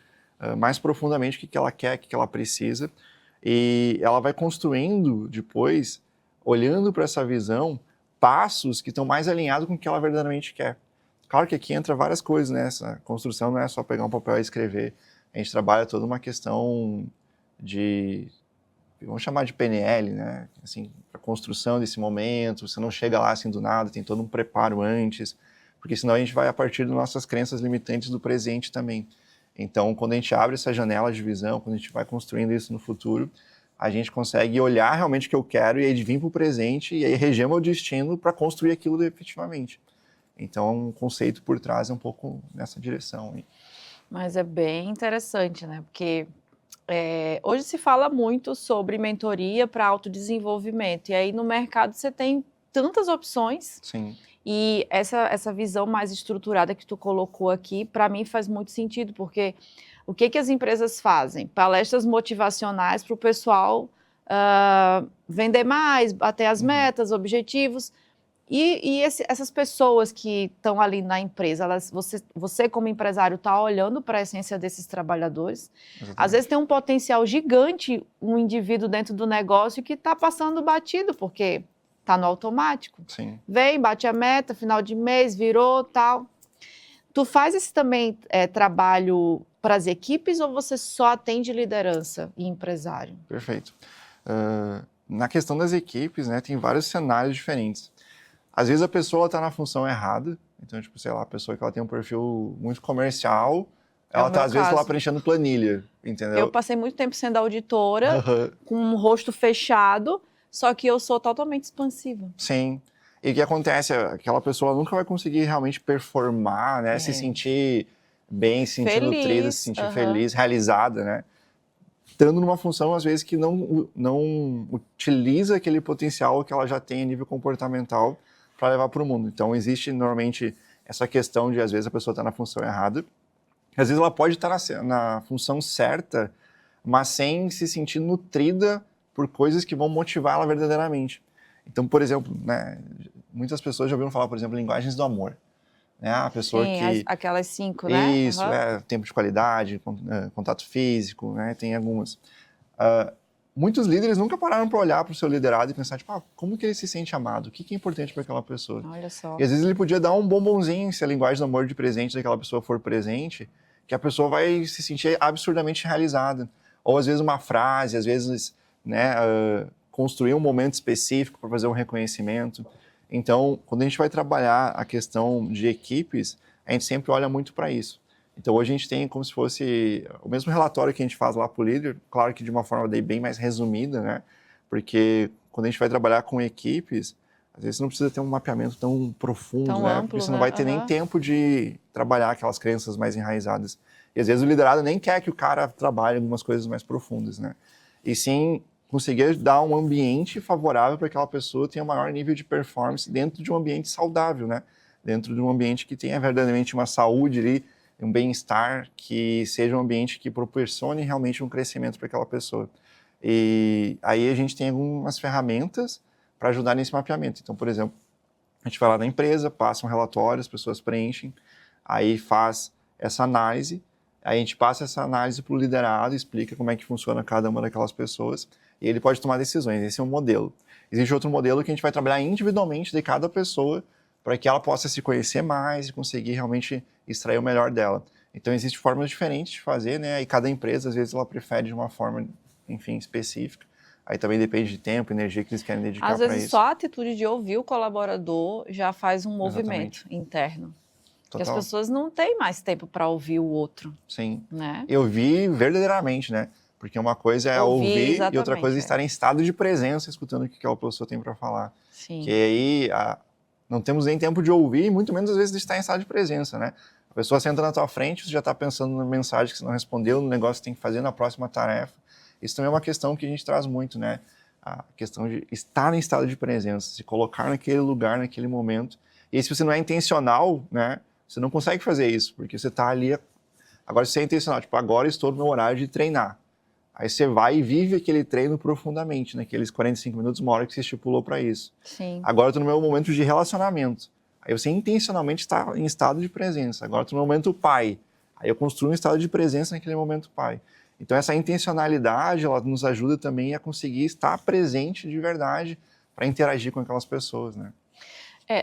mais profundamente o que ela quer, o que ela precisa, e ela vai construindo depois, olhando para essa visão, passos que estão mais alinhados com o que ela verdadeiramente quer. Claro que aqui entra várias coisas, né? Essa construção não é só pegar um papel e escrever. A gente trabalha toda uma questão de, vamos chamar de PNL, né? Assim, a construção desse momento, você não chega lá assim do nada, tem todo um preparo antes, porque senão a gente vai a partir das nossas crenças limitantes do presente também. Então, quando a gente abre essa janela de visão, quando a gente vai construindo isso no futuro, a gente consegue olhar realmente o que eu quero e aí vir para o presente e aí reger meu destino para construir aquilo efetivamente. Então, o conceito por trás é um pouco nessa direção. Mas é bem interessante, né? Porque hoje se fala muito sobre mentoria para autodesenvolvimento. E aí no mercado você tem tantas opções. Sim. E essa visão mais estruturada que tu colocou aqui, para mim faz muito sentido, porque o que as empresas fazem? Palestras motivacionais para o pessoal vender mais, bater as metas, objetivos. E essas pessoas que estão ali na empresa, você como empresário está olhando para a essência desses trabalhadores. Exatamente. Às vezes tem um potencial gigante, um indivíduo dentro do negócio que está passando batido, porque está no automático. Sim. Vem, bate a meta, final de mês, virou, tal. Tu faz esse também trabalho para as equipes ou você só atende liderança e empresário? Perfeito. Na questão das equipes, né, tem vários cenários diferentes. Às vezes a pessoa está na função errada, então, tipo, sei lá, a pessoa que ela tem um perfil muito comercial, ela está, às vezes, lá preenchendo planilha, entendeu? Eu passei muito tempo sendo auditora, Uhum. com um rosto fechado, só que eu sou totalmente expansiva. Sim. E o que acontece? Aquela pessoa nunca vai conseguir realmente performar, né? Se sentir bem, se sentir nutrida, se sentir feliz, realizada, né? Estando numa função, às vezes, que não utiliza aquele potencial que ela já tem a nível comportamental para levar para o mundo. Então, existe, normalmente, essa questão de, às vezes, a pessoa está na função errada. Às vezes, ela pode estar na função certa, mas sem se sentir nutrida por coisas que vão motivar ela verdadeiramente. Então, por exemplo, né, muitas pessoas já ouviram falar, por exemplo, linguagens do amor. Né? A pessoa que... aquelas 5, né? Isso, tempo de qualidade, contato físico, né? Tem algumas. Muitos líderes nunca pararam para olhar para o seu liderado e pensar, tipo, como que ele se sente amado? O que é importante para aquela pessoa? Olha só. E às vezes ele podia dar um bombonzinho, se a linguagem do amor de presente daquela pessoa for presente, que a pessoa vai se sentir absurdamente realizada. Ou às vezes uma frase, às vezes, né, construir um momento específico para fazer um reconhecimento. Então, quando a gente vai trabalhar a questão de equipes, a gente sempre olha muito para isso. Então, hoje a gente tem como se fosse o mesmo relatório que a gente faz lá para o líder, claro que de uma forma daí bem mais resumida, né? Porque quando a gente vai trabalhar com equipes, às vezes você não precisa ter um mapeamento tão profundo, tão né? amplo, Porque você não vai ter nem tempo de trabalhar aquelas crenças mais enraizadas. E às vezes o liderado nem quer que o cara trabalhe algumas coisas mais profundas, né? E sim conseguir dar um ambiente favorável para que aquela pessoa tenha um maior nível de performance dentro de um ambiente saudável, né? Dentro de um ambiente que tenha verdadeiramente uma saúde ali, um bem-estar, que seja um ambiente que proporcione realmente um crescimento para aquela pessoa. E aí a gente tem algumas ferramentas para ajudar nesse mapeamento. Então, por exemplo, a gente vai lá na empresa, passa um relatório, as pessoas preenchem, aí faz essa análise, aí a gente passa essa análise para o liderado, explica como é que funciona cada uma daquelas pessoas, e ele pode tomar decisões. Esse é um modelo. Existe outro modelo que a gente vai trabalhar individualmente de cada pessoa para que ela possa se conhecer mais e conseguir realmente extrair o melhor dela. Então, existem formas diferentes de fazer, né? E cada empresa, às vezes, ela prefere de uma forma, enfim, específica. Aí também depende de tempo, energia que eles querem dedicar para isso. Às vezes, só a atitude de ouvir o colaborador já faz um movimento interno. Porque as pessoas não têm mais tempo para ouvir o outro. Sim. Né? Eu vi verdadeiramente, né? Porque uma coisa é ouvir e outra coisa é estar em estado de presença, escutando o que aquela pessoa tem para falar. Sim. Que aí não temos nem tempo de ouvir, muito menos às vezes de estar em estado de presença, né? A pessoa senta na tua frente, você já está pensando na mensagem que você não respondeu, no negócio que tem que fazer, na próxima tarefa. Isso também é uma questão que a gente traz muito, né? A questão de estar em estado de presença, se colocar naquele lugar, naquele momento. E aí, se você não é intencional, né? Você não consegue fazer isso, porque você está ali... Agora, se você é intencional, tipo, agora estou no meu horário de treinar. Aí você vai e vive aquele treino profundamente, naqueles 45 minutos, uma hora que você estipulou para isso. Sim. Agora eu estou no meu momento de relacionamento. Aí você intencionalmente está em estado de presença. Agora eu estou no momento pai. Aí eu construo um estado de presença naquele momento pai. Então essa intencionalidade, ela nos ajuda também a conseguir estar presente de verdade para interagir com aquelas pessoas, né?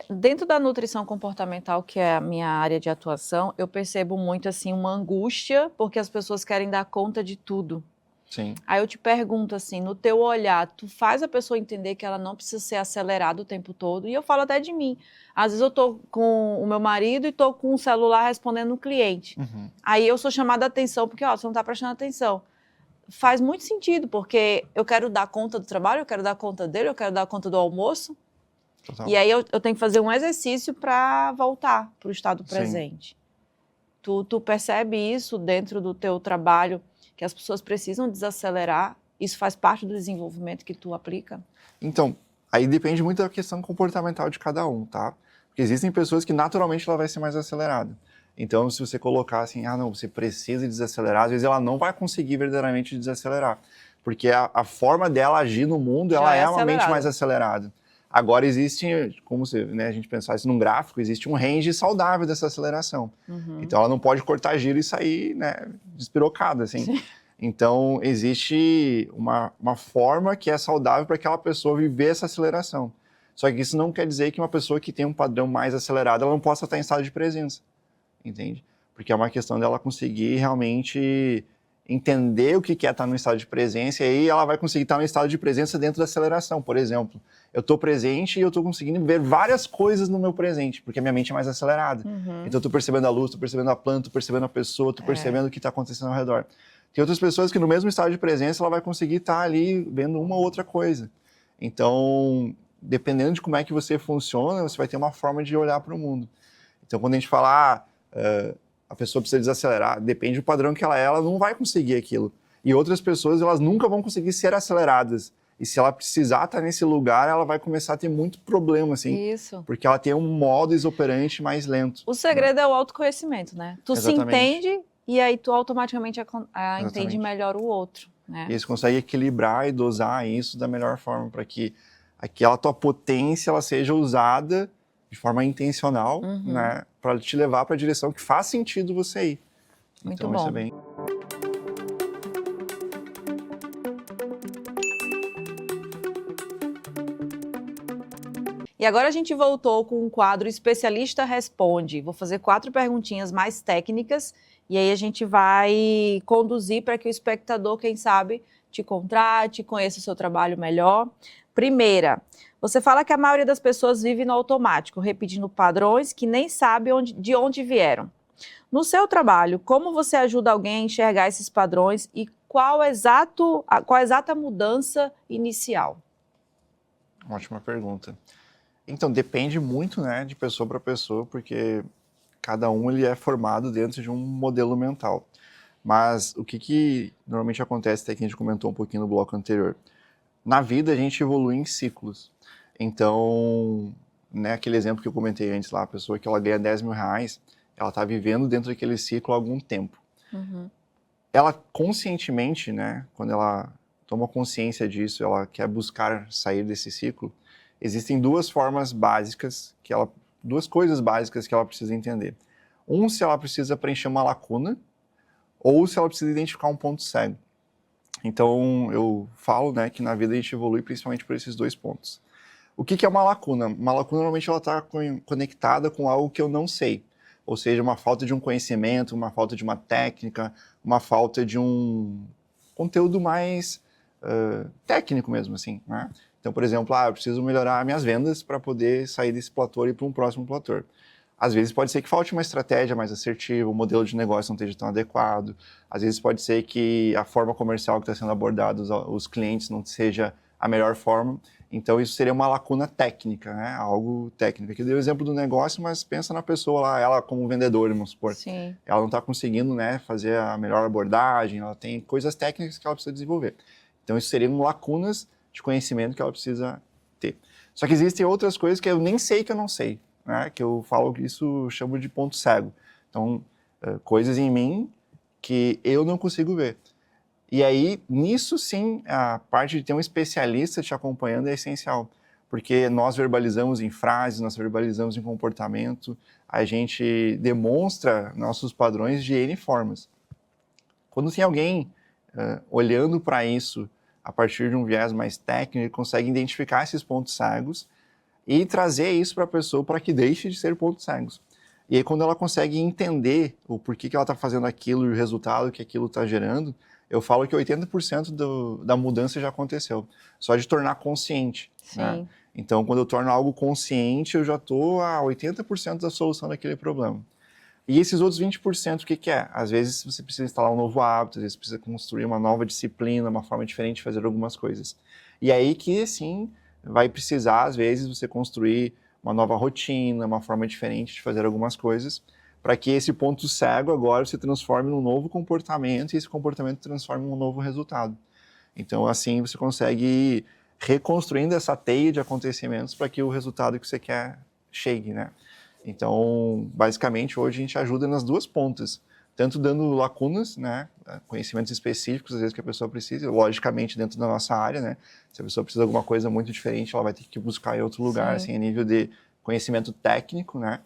Dentro da nutrição comportamental, que é a minha área de atuação, eu percebo muito assim uma angústia, porque as pessoas querem dar conta de tudo. Sim. Aí eu te pergunto assim, no teu olhar, tu faz a pessoa entender que ela não precisa ser acelerada o tempo todo? E eu falo até de mim. Às vezes eu tô com o meu marido e tô com o celular respondendo um cliente. Uhum. Aí eu sou chamada a atenção, porque você não tá prestando atenção. Faz muito sentido, porque eu quero dar conta do trabalho, eu quero dar conta dele, eu quero dar conta do almoço. Total. E aí eu tenho que fazer um exercício para voltar para o estado presente. Tu percebe isso dentro do teu trabalho, que as pessoas precisam desacelerar? Isso faz parte do desenvolvimento que tu aplica? Então, aí depende muito da questão comportamental de cada um, tá? Porque existem pessoas que naturalmente ela vai ser mais acelerada. Então, se você colocar assim, não, você precisa desacelerar, às vezes ela não vai conseguir verdadeiramente desacelerar. porque a forma dela agir no mundo, Já ela é é uma mente acelerada. mais acelerada. Agora existe, como se, né, a gente pensasse num gráfico, existe um range saudável dessa aceleração. Então ela não pode cortar giro e sair, né, despirocada, assim. Sim. Então existe uma forma que é saudável para aquela pessoa viver essa aceleração. Só que isso não quer dizer que uma pessoa que tem um padrão mais acelerado, ela não possa estar em estado de presença, entende? Porque é uma questão dela conseguir realmente entender o que é estar no estado de presença, e aí ela vai conseguir estar no estado de presença dentro da aceleração. Por exemplo, eu estou presente e eu estou conseguindo ver várias coisas no meu presente, porque a minha mente é mais acelerada. Então eu estou percebendo a luz, estou percebendo a planta, estou percebendo a pessoa, estou percebendo o que está acontecendo ao redor. Tem outras pessoas que no mesmo estado de presença ela vai conseguir estar ali vendo uma ou outra coisa. Então, dependendo de como é que você funciona, você vai ter uma forma de olhar para o mundo. Então, quando a gente fala, a pessoa precisa desacelerar, depende do padrão que ela não vai conseguir aquilo. E outras pessoas, elas nunca vão conseguir ser aceleradas. E se ela precisar estar nesse lugar, ela vai começar a ter muito problema, assim. Isso. Porque ela tem um modus operandi mais lento. O segredo é o autoconhecimento, né? Tu Exatamente. se entende e aí tu automaticamente entende Exatamente. melhor o outro, né? E eles conseguem equilibrar e dosar isso da melhor forma, para que aquela tua potência ela seja usada de forma intencional, né, para te levar para a direção que faz sentido você ir. Muito então, bom. Isso é bem... E agora a gente voltou com o quadro Especialista Responde. Vou fazer 4 perguntinhas mais técnicas e aí a gente vai conduzir para que o espectador, quem sabe, te contrate, conheça o seu trabalho melhor. Primeira, você fala que a maioria das pessoas vive no automático, repetindo padrões que nem sabe de onde vieram. No seu trabalho, como você ajuda alguém a enxergar esses padrões e qual a exata mudança inicial? Ótima pergunta. Então, depende muito, né, de pessoa para pessoa, porque cada um ele é formado dentro de um modelo mental. Mas o que normalmente acontece, até que a gente comentou um pouquinho no bloco anterior, na vida a gente evolui em ciclos. Então, né, aquele exemplo que eu comentei antes lá, a pessoa que ela ganha 10 mil reais, ela está vivendo dentro daquele ciclo há algum tempo. Ela conscientemente, né, quando ela toma consciência disso, ela quer buscar sair desse ciclo, existem duas formas básicas, duas coisas básicas que ela precisa entender. Se ela precisa preencher uma lacuna, ou se ela precisa identificar um ponto cego. Então, eu falo, né, que na vida a gente evolui principalmente por esses 2 pontos. O que é uma lacuna? Uma lacuna, normalmente, ela está conectada com algo que eu não sei. Ou seja, uma falta de um conhecimento, uma falta de uma técnica, uma falta de um conteúdo mais técnico mesmo, assim, né? Então, por exemplo, eu preciso melhorar minhas vendas para poder sair desse platô e ir para um próximo platô. Às vezes pode ser que falte uma estratégia mais assertiva, o modelo de negócio não esteja tão adequado. Às vezes pode ser que a forma comercial que está sendo abordada os clientes não seja a melhor forma. Então isso seria uma lacuna técnica, né? Algo técnico. Aqui eu dei o exemplo do negócio, mas pensa na pessoa lá, ela como vendedora, vamos supor. Sim. Ela não está conseguindo, né, fazer a melhor abordagem, ela tem coisas técnicas que ela precisa desenvolver. Então isso seriam lacunas de conhecimento que ela precisa ter. Só que existem outras coisas que eu nem sei que eu não sei, né? Que eu falo que isso eu chamo de ponto cego. Então, coisas em mim que eu não consigo ver. E aí, nisso sim, a parte de ter um especialista te acompanhando é essencial. Porque nós verbalizamos em frases, nós verbalizamos em comportamento, a gente demonstra nossos padrões de N formas. Quando tem alguém olhando para isso a partir de um viés mais técnico, ele consegue identificar esses pontos cegos e trazer isso para a pessoa para que deixe de ser pontos cegos. E aí, quando ela consegue entender o porquê que ela está fazendo aquilo e o resultado que aquilo está gerando, eu falo que 80% da mudança já aconteceu, só de tornar consciente. Sim. Né? Então, quando eu torno algo consciente, eu já estou a 80% da solução daquele problema. E esses outros 20%, o que é? Às vezes você precisa instalar um novo hábito, às vezes precisa construir uma nova disciplina, uma forma diferente de fazer algumas coisas. E aí que, sim, vai precisar, às vezes, você construir uma nova rotina, uma forma diferente de fazer algumas coisas, para que esse ponto cego agora se transforme num novo comportamento e esse comportamento transforme em um novo resultado. Então, assim, você consegue ir reconstruindo essa teia de acontecimentos para que o resultado que você quer chegue, né? Então, basicamente, hoje a gente ajuda nas duas pontas, tanto dando lacunas, né, conhecimentos específicos, às vezes, que a pessoa precisa, logicamente dentro da nossa área, né, se a pessoa precisa de alguma coisa muito diferente, ela vai ter que buscar em outro lugar, assim, a nível de conhecimento técnico, né,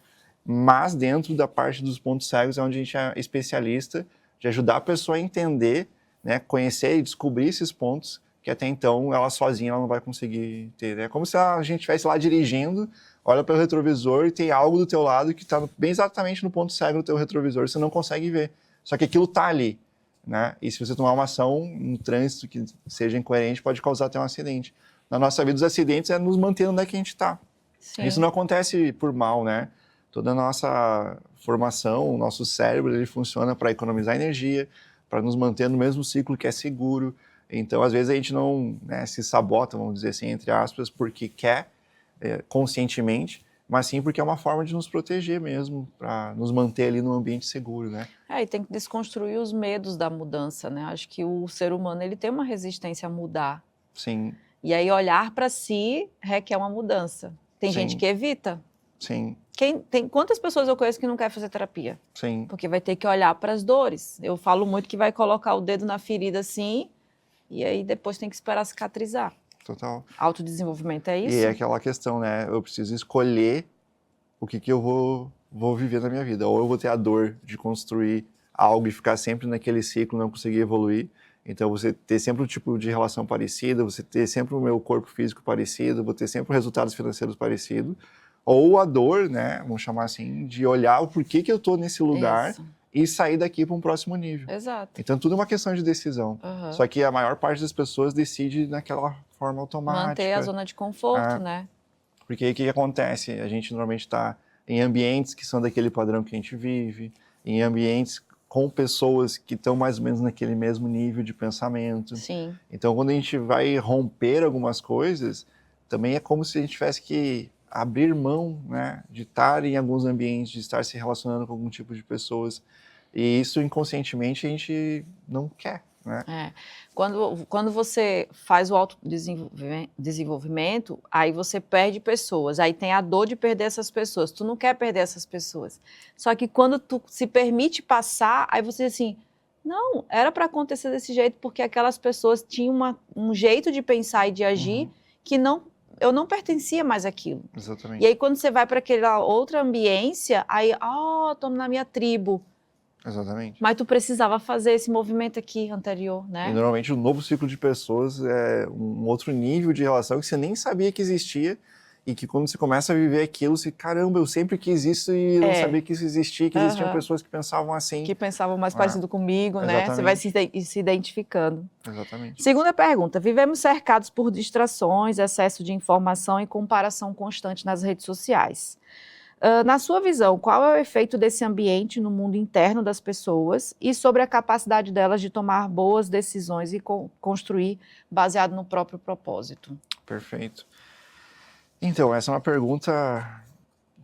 mas dentro da parte dos pontos cegos é onde a gente é especialista de ajudar a pessoa a entender, né, conhecer e descobrir esses pontos que até então ela sozinha ela não vai conseguir ter. É como se a gente estivesse lá dirigindo, olha pelo retrovisor e tem algo do teu lado que está bem exatamente no ponto cego do teu retrovisor, você não consegue ver. Só que aquilo está ali, né? E se você tomar uma ação, um trânsito que seja incoerente, pode causar até um acidente. Na nossa vida, os acidentes é nos manter onde é que a gente está. Isso não acontece por mal, né? Toda a nossa formação, o nosso cérebro, ele funciona para economizar energia, para nos manter no mesmo ciclo que é seguro. Então, às vezes, a gente não, né, se sabota, vamos dizer assim, entre aspas, porque quer conscientemente, mas sim porque é uma forma de nos proteger mesmo, para nos manter ali num ambiente seguro, né? E tem que desconstruir os medos da mudança, né? Acho que o ser humano ele tem uma resistência a mudar. Sim. E aí olhar para si requer uma mudança. Tem gente que evita. Sim. Quantas pessoas eu conheço que não quer fazer terapia? Sim. Porque vai ter que olhar para as dores. Eu falo muito que vai colocar o dedo na ferida assim, e aí depois tem que esperar cicatrizar. Total. Autodesenvolvimento é isso? E é aquela questão, né? Eu preciso escolher o que eu vou viver na minha vida. Ou eu vou ter a dor de construir algo e ficar sempre naquele ciclo, não conseguir evoluir. Então, você ter sempre um tipo de relação parecida, você ter sempre o meu corpo físico parecido, vou ter sempre resultados financeiros parecidos. Ou a dor, né, vamos chamar assim, de olhar o porquê que eu estou nesse lugar e sair daqui para um próximo nível. Exato. Então, tudo é uma questão de decisão. Só que a maior parte das pessoas decide naquela forma automática. Manter a zona de conforto, né? Porque aí o que acontece? A gente normalmente está em ambientes que são daquele padrão que a gente vive, em ambientes com pessoas que estão mais ou menos naquele mesmo nível de pensamento. Sim. Então, quando a gente vai romper algumas coisas, também é como se a gente tivesse que abrir mão, né, de estar em alguns ambientes, de estar se relacionando com algum tipo de pessoas. E isso, inconscientemente, a gente não quer, né? Quando você faz o autodesenvolvimento, aí você perde pessoas, aí tem a dor de perder essas pessoas, tu não quer perder essas pessoas. Só que quando tu se permite passar, aí você diz assim, não, era para acontecer desse jeito, porque aquelas pessoas tinham um jeito de pensar e de agir que eu não pertencia mais àquilo. Exatamente. E aí quando você vai para aquela outra ambiência, aí, tô na minha tribo. Exatamente. Mas tu precisava fazer esse movimento aqui anterior, né? E normalmente o novo ciclo de pessoas é um outro nível de relação que você nem sabia que existia e que quando você começa a viver aquilo, você, caramba, eu sempre quis isso e não sabia que isso existia, que existiam pessoas que pensavam assim. Que pensavam mais parecido comigo, né? Você vai se identificando. Exatamente. Segunda pergunta, vivemos cercados por distrações, excesso de informação e comparação constante nas redes sociais. Na sua visão, qual é o efeito desse ambiente no mundo interno das pessoas e sobre a capacidade delas de tomar boas decisões e construir baseado no próprio propósito? Perfeito. Então, essa é uma pergunta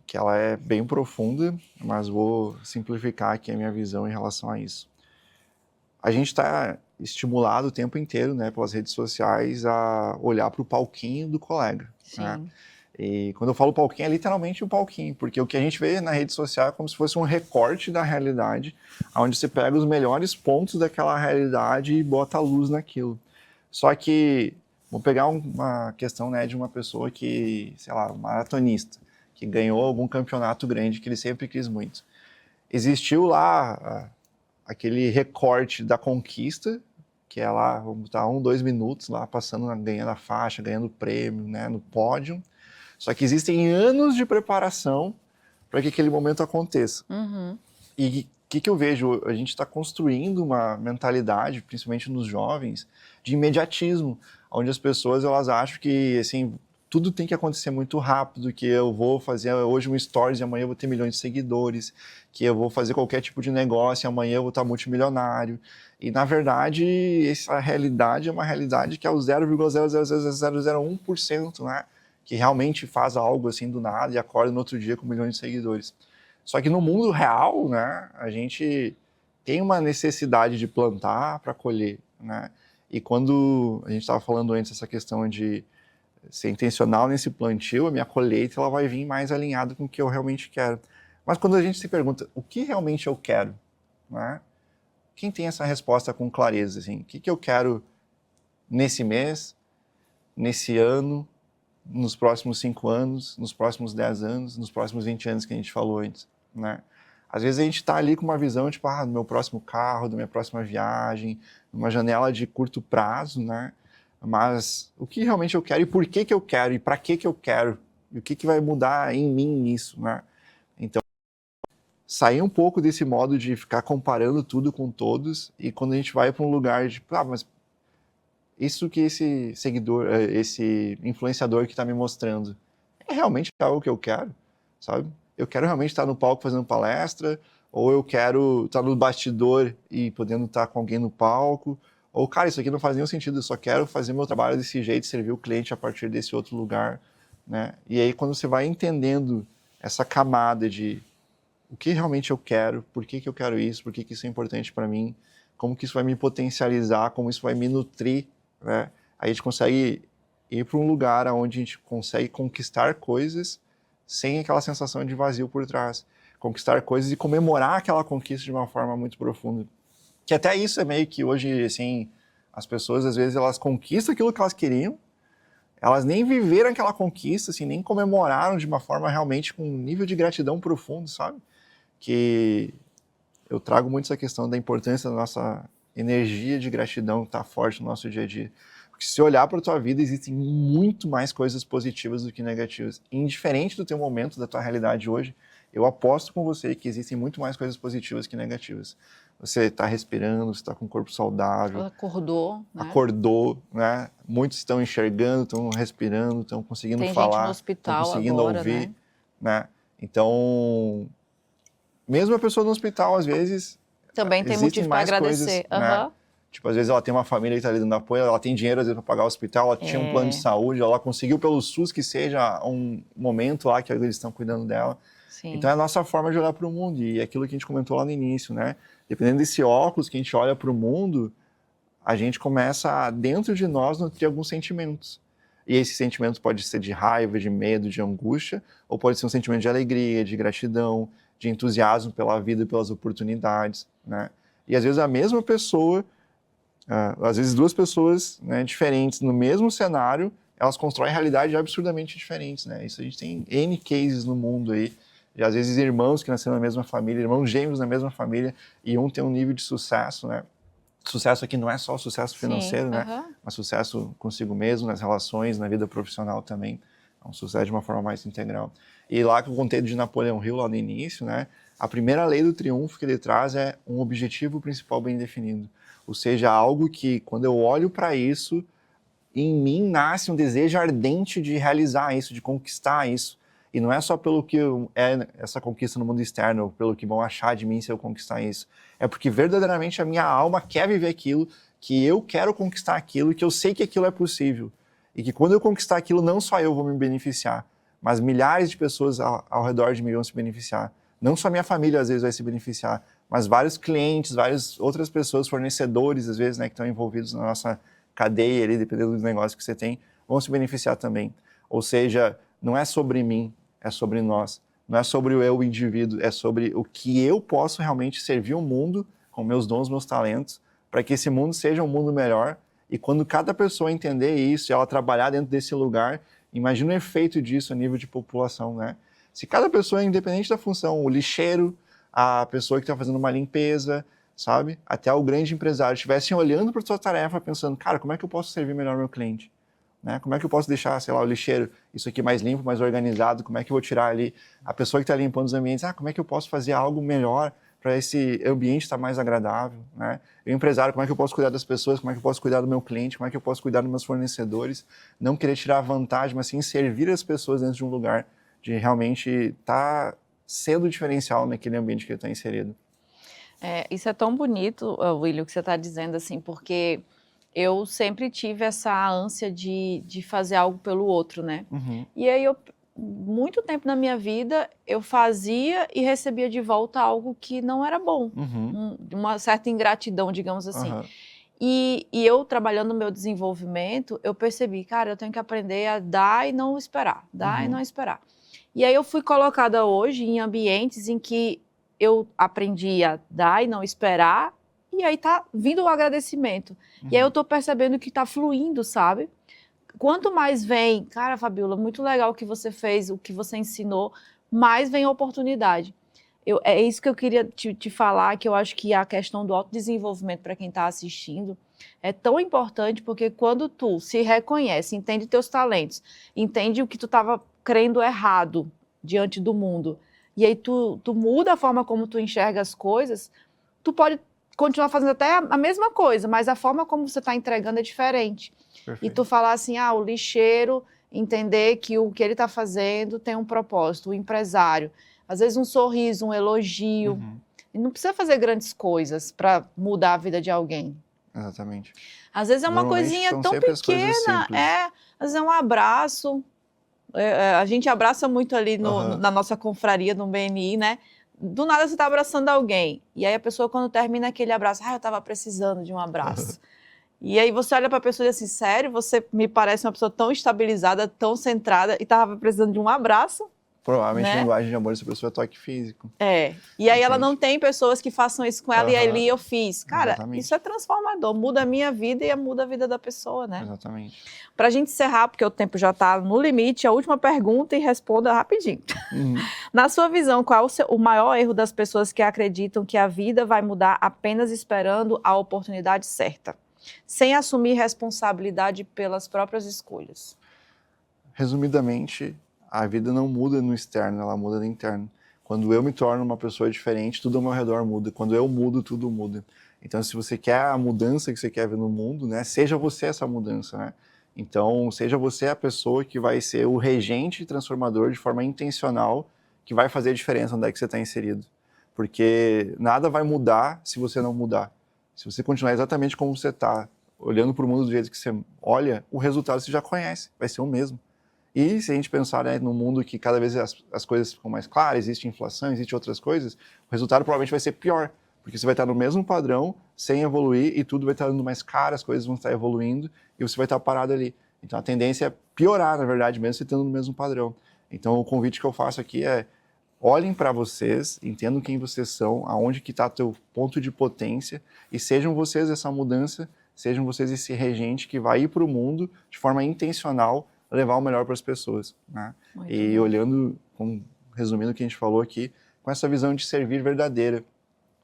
que ela é bem profunda, mas vou simplificar aqui a minha visão em relação a isso. A gente está estimulado o tempo inteiro, né, pelas redes sociais a olhar para o palquinho do colega. Sim. Né? E quando eu falo palquinho, é literalmente um palquinho, porque o que a gente vê na rede social é como se fosse um recorte da realidade, onde você pega os melhores pontos daquela realidade e bota a luz naquilo. Só que, vamos pegar uma questão, né, de uma pessoa que, sei lá, um maratonista, que ganhou algum campeonato grande que ele sempre quis muito. Existiu lá aquele recorte da conquista, que é lá, vamos botar 2 minutos lá, passando, ganhando a faixa, ganhando o prêmio, né, no pódio. Só que existem anos de preparação para que aquele momento aconteça. E o que eu vejo? A gente está construindo uma mentalidade, principalmente nos jovens, de imediatismo, onde as pessoas elas acham que assim, tudo tem que acontecer muito rápido, que eu vou fazer hoje um stories e amanhã eu vou ter milhões de seguidores, que eu vou fazer qualquer tipo de negócio e amanhã eu vou estar multimilionário. E, na verdade, essa realidade é uma realidade que é o 0,00001%, né? Que realmente faz algo assim do nada e acorda no outro dia com milhões de seguidores. Só que no mundo real, né, a gente tem uma necessidade de plantar para colher, né? E quando a gente estava falando antes essa questão de ser intencional nesse plantio, a minha colheita ela vai vir mais alinhada com o que eu realmente quero. Mas quando a gente se pergunta o que realmente eu quero, né? Quem tem essa resposta com clareza, assim, o que eu quero nesse mês, nesse ano, nos próximos 5 anos, nos próximos 10 anos, nos próximos 20 anos que a gente falou antes, né? Às vezes a gente está ali com uma visão, tipo, do meu próximo carro, da minha próxima viagem, uma janela de curto prazo, né? Mas o que realmente eu quero e por que eu quero e para que eu quero e o que vai mudar em mim nisso, né? Então, sair um pouco desse modo de ficar comparando tudo com todos e quando a gente vai para um lugar de, mas isso que esse seguidor, esse influenciador que está me mostrando, é realmente algo que eu quero, sabe? Eu quero realmente estar no palco fazendo palestra, ou eu quero estar no bastidor e podendo estar com alguém no palco, ou, cara, isso aqui não faz nenhum sentido, eu só quero fazer meu trabalho desse jeito, servir o cliente a partir desse outro lugar, né? E aí, quando você vai entendendo essa camada de o que realmente eu quero, por que eu quero isso, por que isso é importante para mim, como que isso vai me potencializar, como isso vai me nutrir, né? A gente consegue ir para um lugar onde a gente consegue conquistar coisas sem aquela sensação de vazio por trás. Conquistar coisas e comemorar aquela conquista de uma forma muito profunda. Que até isso é meio que hoje, assim, as pessoas, às vezes, elas conquistam aquilo que elas queriam, elas nem viveram aquela conquista, assim, nem comemoraram de uma forma realmente com um nível de gratidão profundo, sabe? Que eu trago muito essa questão da importância da nossa energia de gratidão estar forte no nosso dia a dia. Porque se olhar para a tua vida, existem muito mais coisas positivas do que negativas. Indiferente do teu momento, da tua realidade hoje, eu aposto com você que existem muito mais coisas positivas que negativas. Você está respirando, você está com o corpo saudável. Acordou, né? Muitos estão enxergando, estão respirando, estão conseguindo Tem falar, gente no hospital estão conseguindo agora, ouvir, né? Então, mesmo a pessoa no hospital, às vezes, também tem existem motivo para mais agradecer. coisas, né? Tipo, às vezes ela tem uma família que está ali dando apoio, ela tem dinheiro, às vezes, para pagar o hospital, ela tinha um plano de saúde, ela conseguiu pelo SUS que seja um momento lá que eles estão cuidando dela. Sim. Então é a nossa forma de olhar para o mundo, e é aquilo que a gente comentou lá no início, né? Dependendo desse óculos que a gente olha para o mundo, a gente começa a, dentro de nós, nutrir alguns sentimentos. E esse sentimento pode ser de raiva, de medo, de angústia, ou pode ser um sentimento de alegria, de gratidão, de entusiasmo pela vida e pelas oportunidades, né? E às vezes a mesma pessoa, às vezes duas pessoas, né, diferentes no mesmo cenário, elas constroem realidades absurdamente diferentes, né? Isso a gente tem N cases no mundo aí, e às vezes irmãos que nasceram na mesma família, irmãos gêmeos na mesma família, e um tem um nível de sucesso, né? Sucesso aqui não é só sucesso financeiro, né? Mas sucesso consigo mesmo, nas relações, na vida profissional também. É um sucesso de uma forma mais integral. E lá que eu contei de Napoleão Hill, lá no início, né? A primeira lei do triunfo que ele traz é um objetivo principal bem definido. Ou seja, algo que, quando eu olho para isso, em mim nasce um desejo ardente de realizar isso, de conquistar isso. E não é só pelo que é essa conquista no mundo externo, ou pelo que vão achar de mim se eu conquistar isso. É porque verdadeiramente a minha alma quer viver aquilo, que eu quero conquistar aquilo, que eu sei que aquilo é possível. E que quando eu conquistar aquilo, não só eu vou me beneficiar, mas milhares de pessoas ao redor de mim vão se beneficiar. Não só minha família, às vezes, vai se beneficiar, mas vários clientes, várias outras pessoas, fornecedores, às vezes, né, que estão envolvidos na nossa cadeia, ali, dependendo do negócio que você tem, vão se beneficiar também. Ou seja, não é sobre mim, é sobre nós. Não é sobre o eu, o indivíduo, é sobre o que eu posso realmente servir o mundo com meus dons, meus talentos, para que esse mundo seja um mundo melhor. E quando cada pessoa entender isso e ela trabalhar dentro desse lugar, imagina o efeito disso a nível de população, né? Se cada pessoa, independente da função, o lixeiro, a pessoa que está fazendo uma limpeza, sabe? Até o grande empresário, estivessem olhando para a sua tarefa pensando, cara, como é que eu posso servir melhor o meu cliente? Né? Como é que eu posso deixar, sei lá, o lixeiro, isso aqui mais limpo, mais organizado? Como é que eu vou tirar ali a pessoa que está limpando os ambientes? Como é que eu posso fazer algo melhor para esse ambiente estar mais agradável? Né? E o empresário, como é que eu posso cuidar das pessoas? Como é que eu posso cuidar do meu cliente? Como é que eu posso cuidar dos meus fornecedores? Não querer tirar vantagem, mas sim servir as pessoas dentro de um lugar de realmente estar sendo diferencial naquele ambiente que ele está inserido. Isso é tão bonito, William, que você está dizendo, assim, porque eu sempre tive essa ânsia de fazer algo pelo outro, né? Uhum. E aí, muito tempo na minha vida, eu fazia e recebia de volta algo que não era bom. Uhum. Uma certa ingratidão, digamos assim. Uhum. E eu, trabalhando no meu desenvolvimento, eu percebi, cara, eu tenho que aprender a dar e não esperar. Dar e não esperar. E aí eu fui colocada hoje em ambientes em que eu aprendi a dar e não esperar, e aí tá vindo o agradecimento. E aí eu tô percebendo que tá fluindo, sabe? Quanto mais vem, cara, Fabiola, muito legal o que você fez, o que você ensinou, mais vem oportunidade. É isso que eu queria te falar, que eu acho que a questão do autodesenvolvimento para quem está assistindo é tão importante, porque quando tu se reconhece, entende teus talentos, entende o que tu estava crendo errado diante do mundo, e aí tu muda a forma como tu enxerga as coisas, tu pode continuar fazendo até a mesma coisa, mas a forma como você está entregando é diferente. Perfeito. E tu falar assim, o lixeiro, entender que o que ele está fazendo tem um propósito, o empresário, às vezes um sorriso, um elogio, e não precisa fazer grandes coisas para mudar a vida de alguém. Exatamente. Às vezes é uma coisinha tão pequena, às vezes é um abraço, a gente abraça muito ali na nossa confraria, no BNI, né? Do nada você está abraçando alguém, e aí a pessoa quando termina aquele abraço, eu estava precisando de um abraço. E aí você olha para a pessoa e diz assim, sério, você me parece uma pessoa tão estabilizada, tão centrada, e estava precisando de um abraço? Provavelmente né? a linguagem de amor dessa pessoa é toque físico. E aí ela não tem pessoas que façam isso com ela, e ali eu fiz. Cara, Exatamente. Isso é transformador, muda a minha vida e muda a vida da pessoa, né? Exatamente. Pra gente encerrar, porque o tempo já tá no limite, a última pergunta e responda rapidinho. Na sua visão, qual é o maior erro das pessoas que acreditam que a vida vai mudar apenas esperando a oportunidade certa, sem assumir responsabilidade pelas próprias escolhas? Resumidamente, a vida não muda no externo, ela muda no interno. Quando eu me torno uma pessoa diferente, tudo ao meu redor muda. Quando eu mudo, tudo muda. Então, se você quer a mudança que você quer ver no mundo, né, seja você essa mudança, né? Então, seja você a pessoa que vai ser o regente transformador de forma intencional, que vai fazer a diferença onde é que você está inserido. Porque nada vai mudar se você não mudar. Se você continuar exatamente como você está, olhando para o mundo do jeito que você olha, o resultado você já conhece, vai ser o mesmo. E se a gente pensar, né, num mundo que cada vez as coisas ficam mais claras, existe inflação, existe outras coisas, o resultado provavelmente vai ser pior, porque você vai estar no mesmo padrão, sem evoluir, e tudo vai estar dando mais caro, as coisas vão estar evoluindo, e você vai estar parado ali. Então a tendência é piorar, na verdade, mesmo você estando no mesmo padrão. Então o convite que eu faço aqui é, olhem para vocês, entendam quem vocês são, aonde que está teu ponto de potência, e sejam vocês essa mudança, sejam vocês esse regente que vai ir para o mundo de forma intencional, levar o melhor para as pessoas, né? E olhando, resumindo o que a gente falou aqui, com essa visão de servir verdadeira.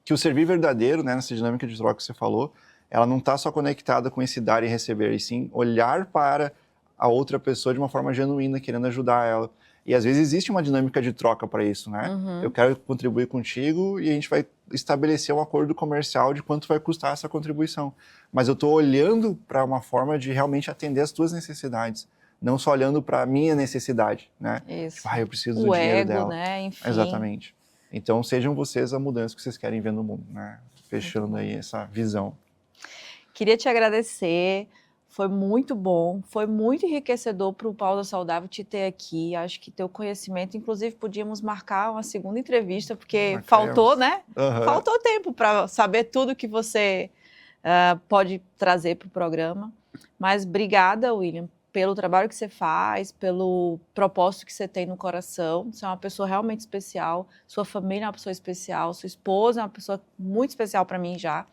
Que o servir verdadeiro, né, nessa dinâmica de troca que você falou, ela não está só conectada com esse dar e receber, e sim olhar para a outra pessoa de uma forma genuína, querendo ajudar ela. E às vezes existe uma dinâmica de troca para isso, né? Eu quero contribuir contigo e a gente vai estabelecer um acordo comercial de quanto vai custar essa contribuição. Mas eu estou olhando para uma forma de realmente atender as tuas necessidades. Não só olhando para a minha necessidade, né? Isso. Tipo, eu preciso do dinheiro ego, dela. Né? Enfim. Exatamente. Então, sejam vocês a mudança que vocês querem ver no mundo, né? Fechando aí essa visão. Queria te agradecer, foi muito bom, foi muito enriquecedor para o Pausa Saudável te ter aqui. Acho que teu conhecimento, inclusive, podíamos marcar uma segunda entrevista, porque faltou, né? Faltou tempo para saber tudo que você pode trazer para o programa. Mas obrigada, William, pelo trabalho que você faz, pelo propósito que você tem no coração. Você é uma pessoa realmente especial, sua família é uma pessoa especial, sua esposa é uma pessoa muito especial para mim já.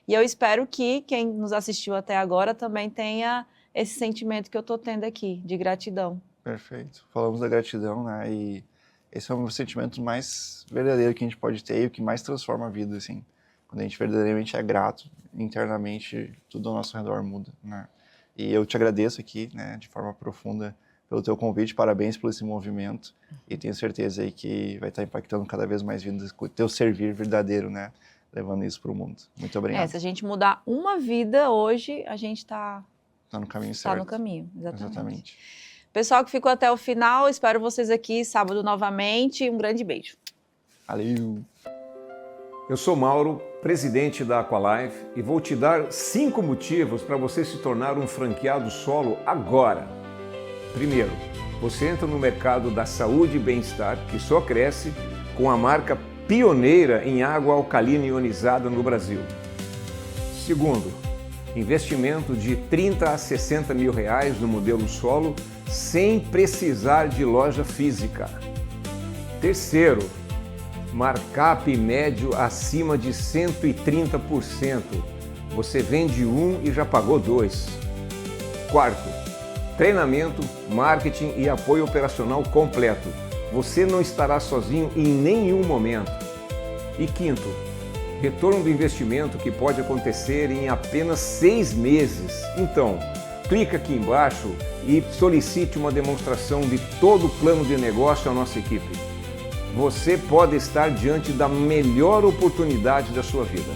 E eu espero que quem nos assistiu até agora também tenha esse sentimento que eu estou tendo aqui, de gratidão. Perfeito. Falamos da gratidão, né? E esse é o sentimento mais verdadeiro que a gente pode ter e o que mais transforma a vida, assim. Quando a gente verdadeiramente é grato, internamente tudo ao nosso redor muda, né? E eu te agradeço aqui, né, de forma profunda pelo teu convite, parabéns por esse movimento e tenho certeza aí que vai estar impactando cada vez mais vidas com o teu servir verdadeiro, né, levando isso para o mundo. Muito obrigado. Se a gente mudar uma vida hoje, a gente está no caminho certo. Está no caminho, exatamente. Pessoal que ficou até o final, espero vocês aqui sábado novamente. Um grande beijo. Valeu! Eu sou Mauro, presidente da Aqualife, e vou te dar 5 motivos para você se tornar um franqueado solo agora. Primeiro, você entra no mercado da saúde e bem-estar, que só cresce com a marca pioneira em água alcalina ionizada no Brasil. Segundo, investimento de 30 a 60 mil reais no modelo solo, sem precisar de loja física. Terceiro, markup médio acima de 130%. Você vende um e já pagou 2. Quarto, treinamento, marketing e apoio operacional completo. Você não estará sozinho em nenhum momento. E quinto, retorno do investimento que pode acontecer em apenas 6 meses. Então, clica aqui embaixo e solicite uma demonstração de todo o plano de negócio à nossa equipe. Você pode estar diante da melhor oportunidade da sua vida.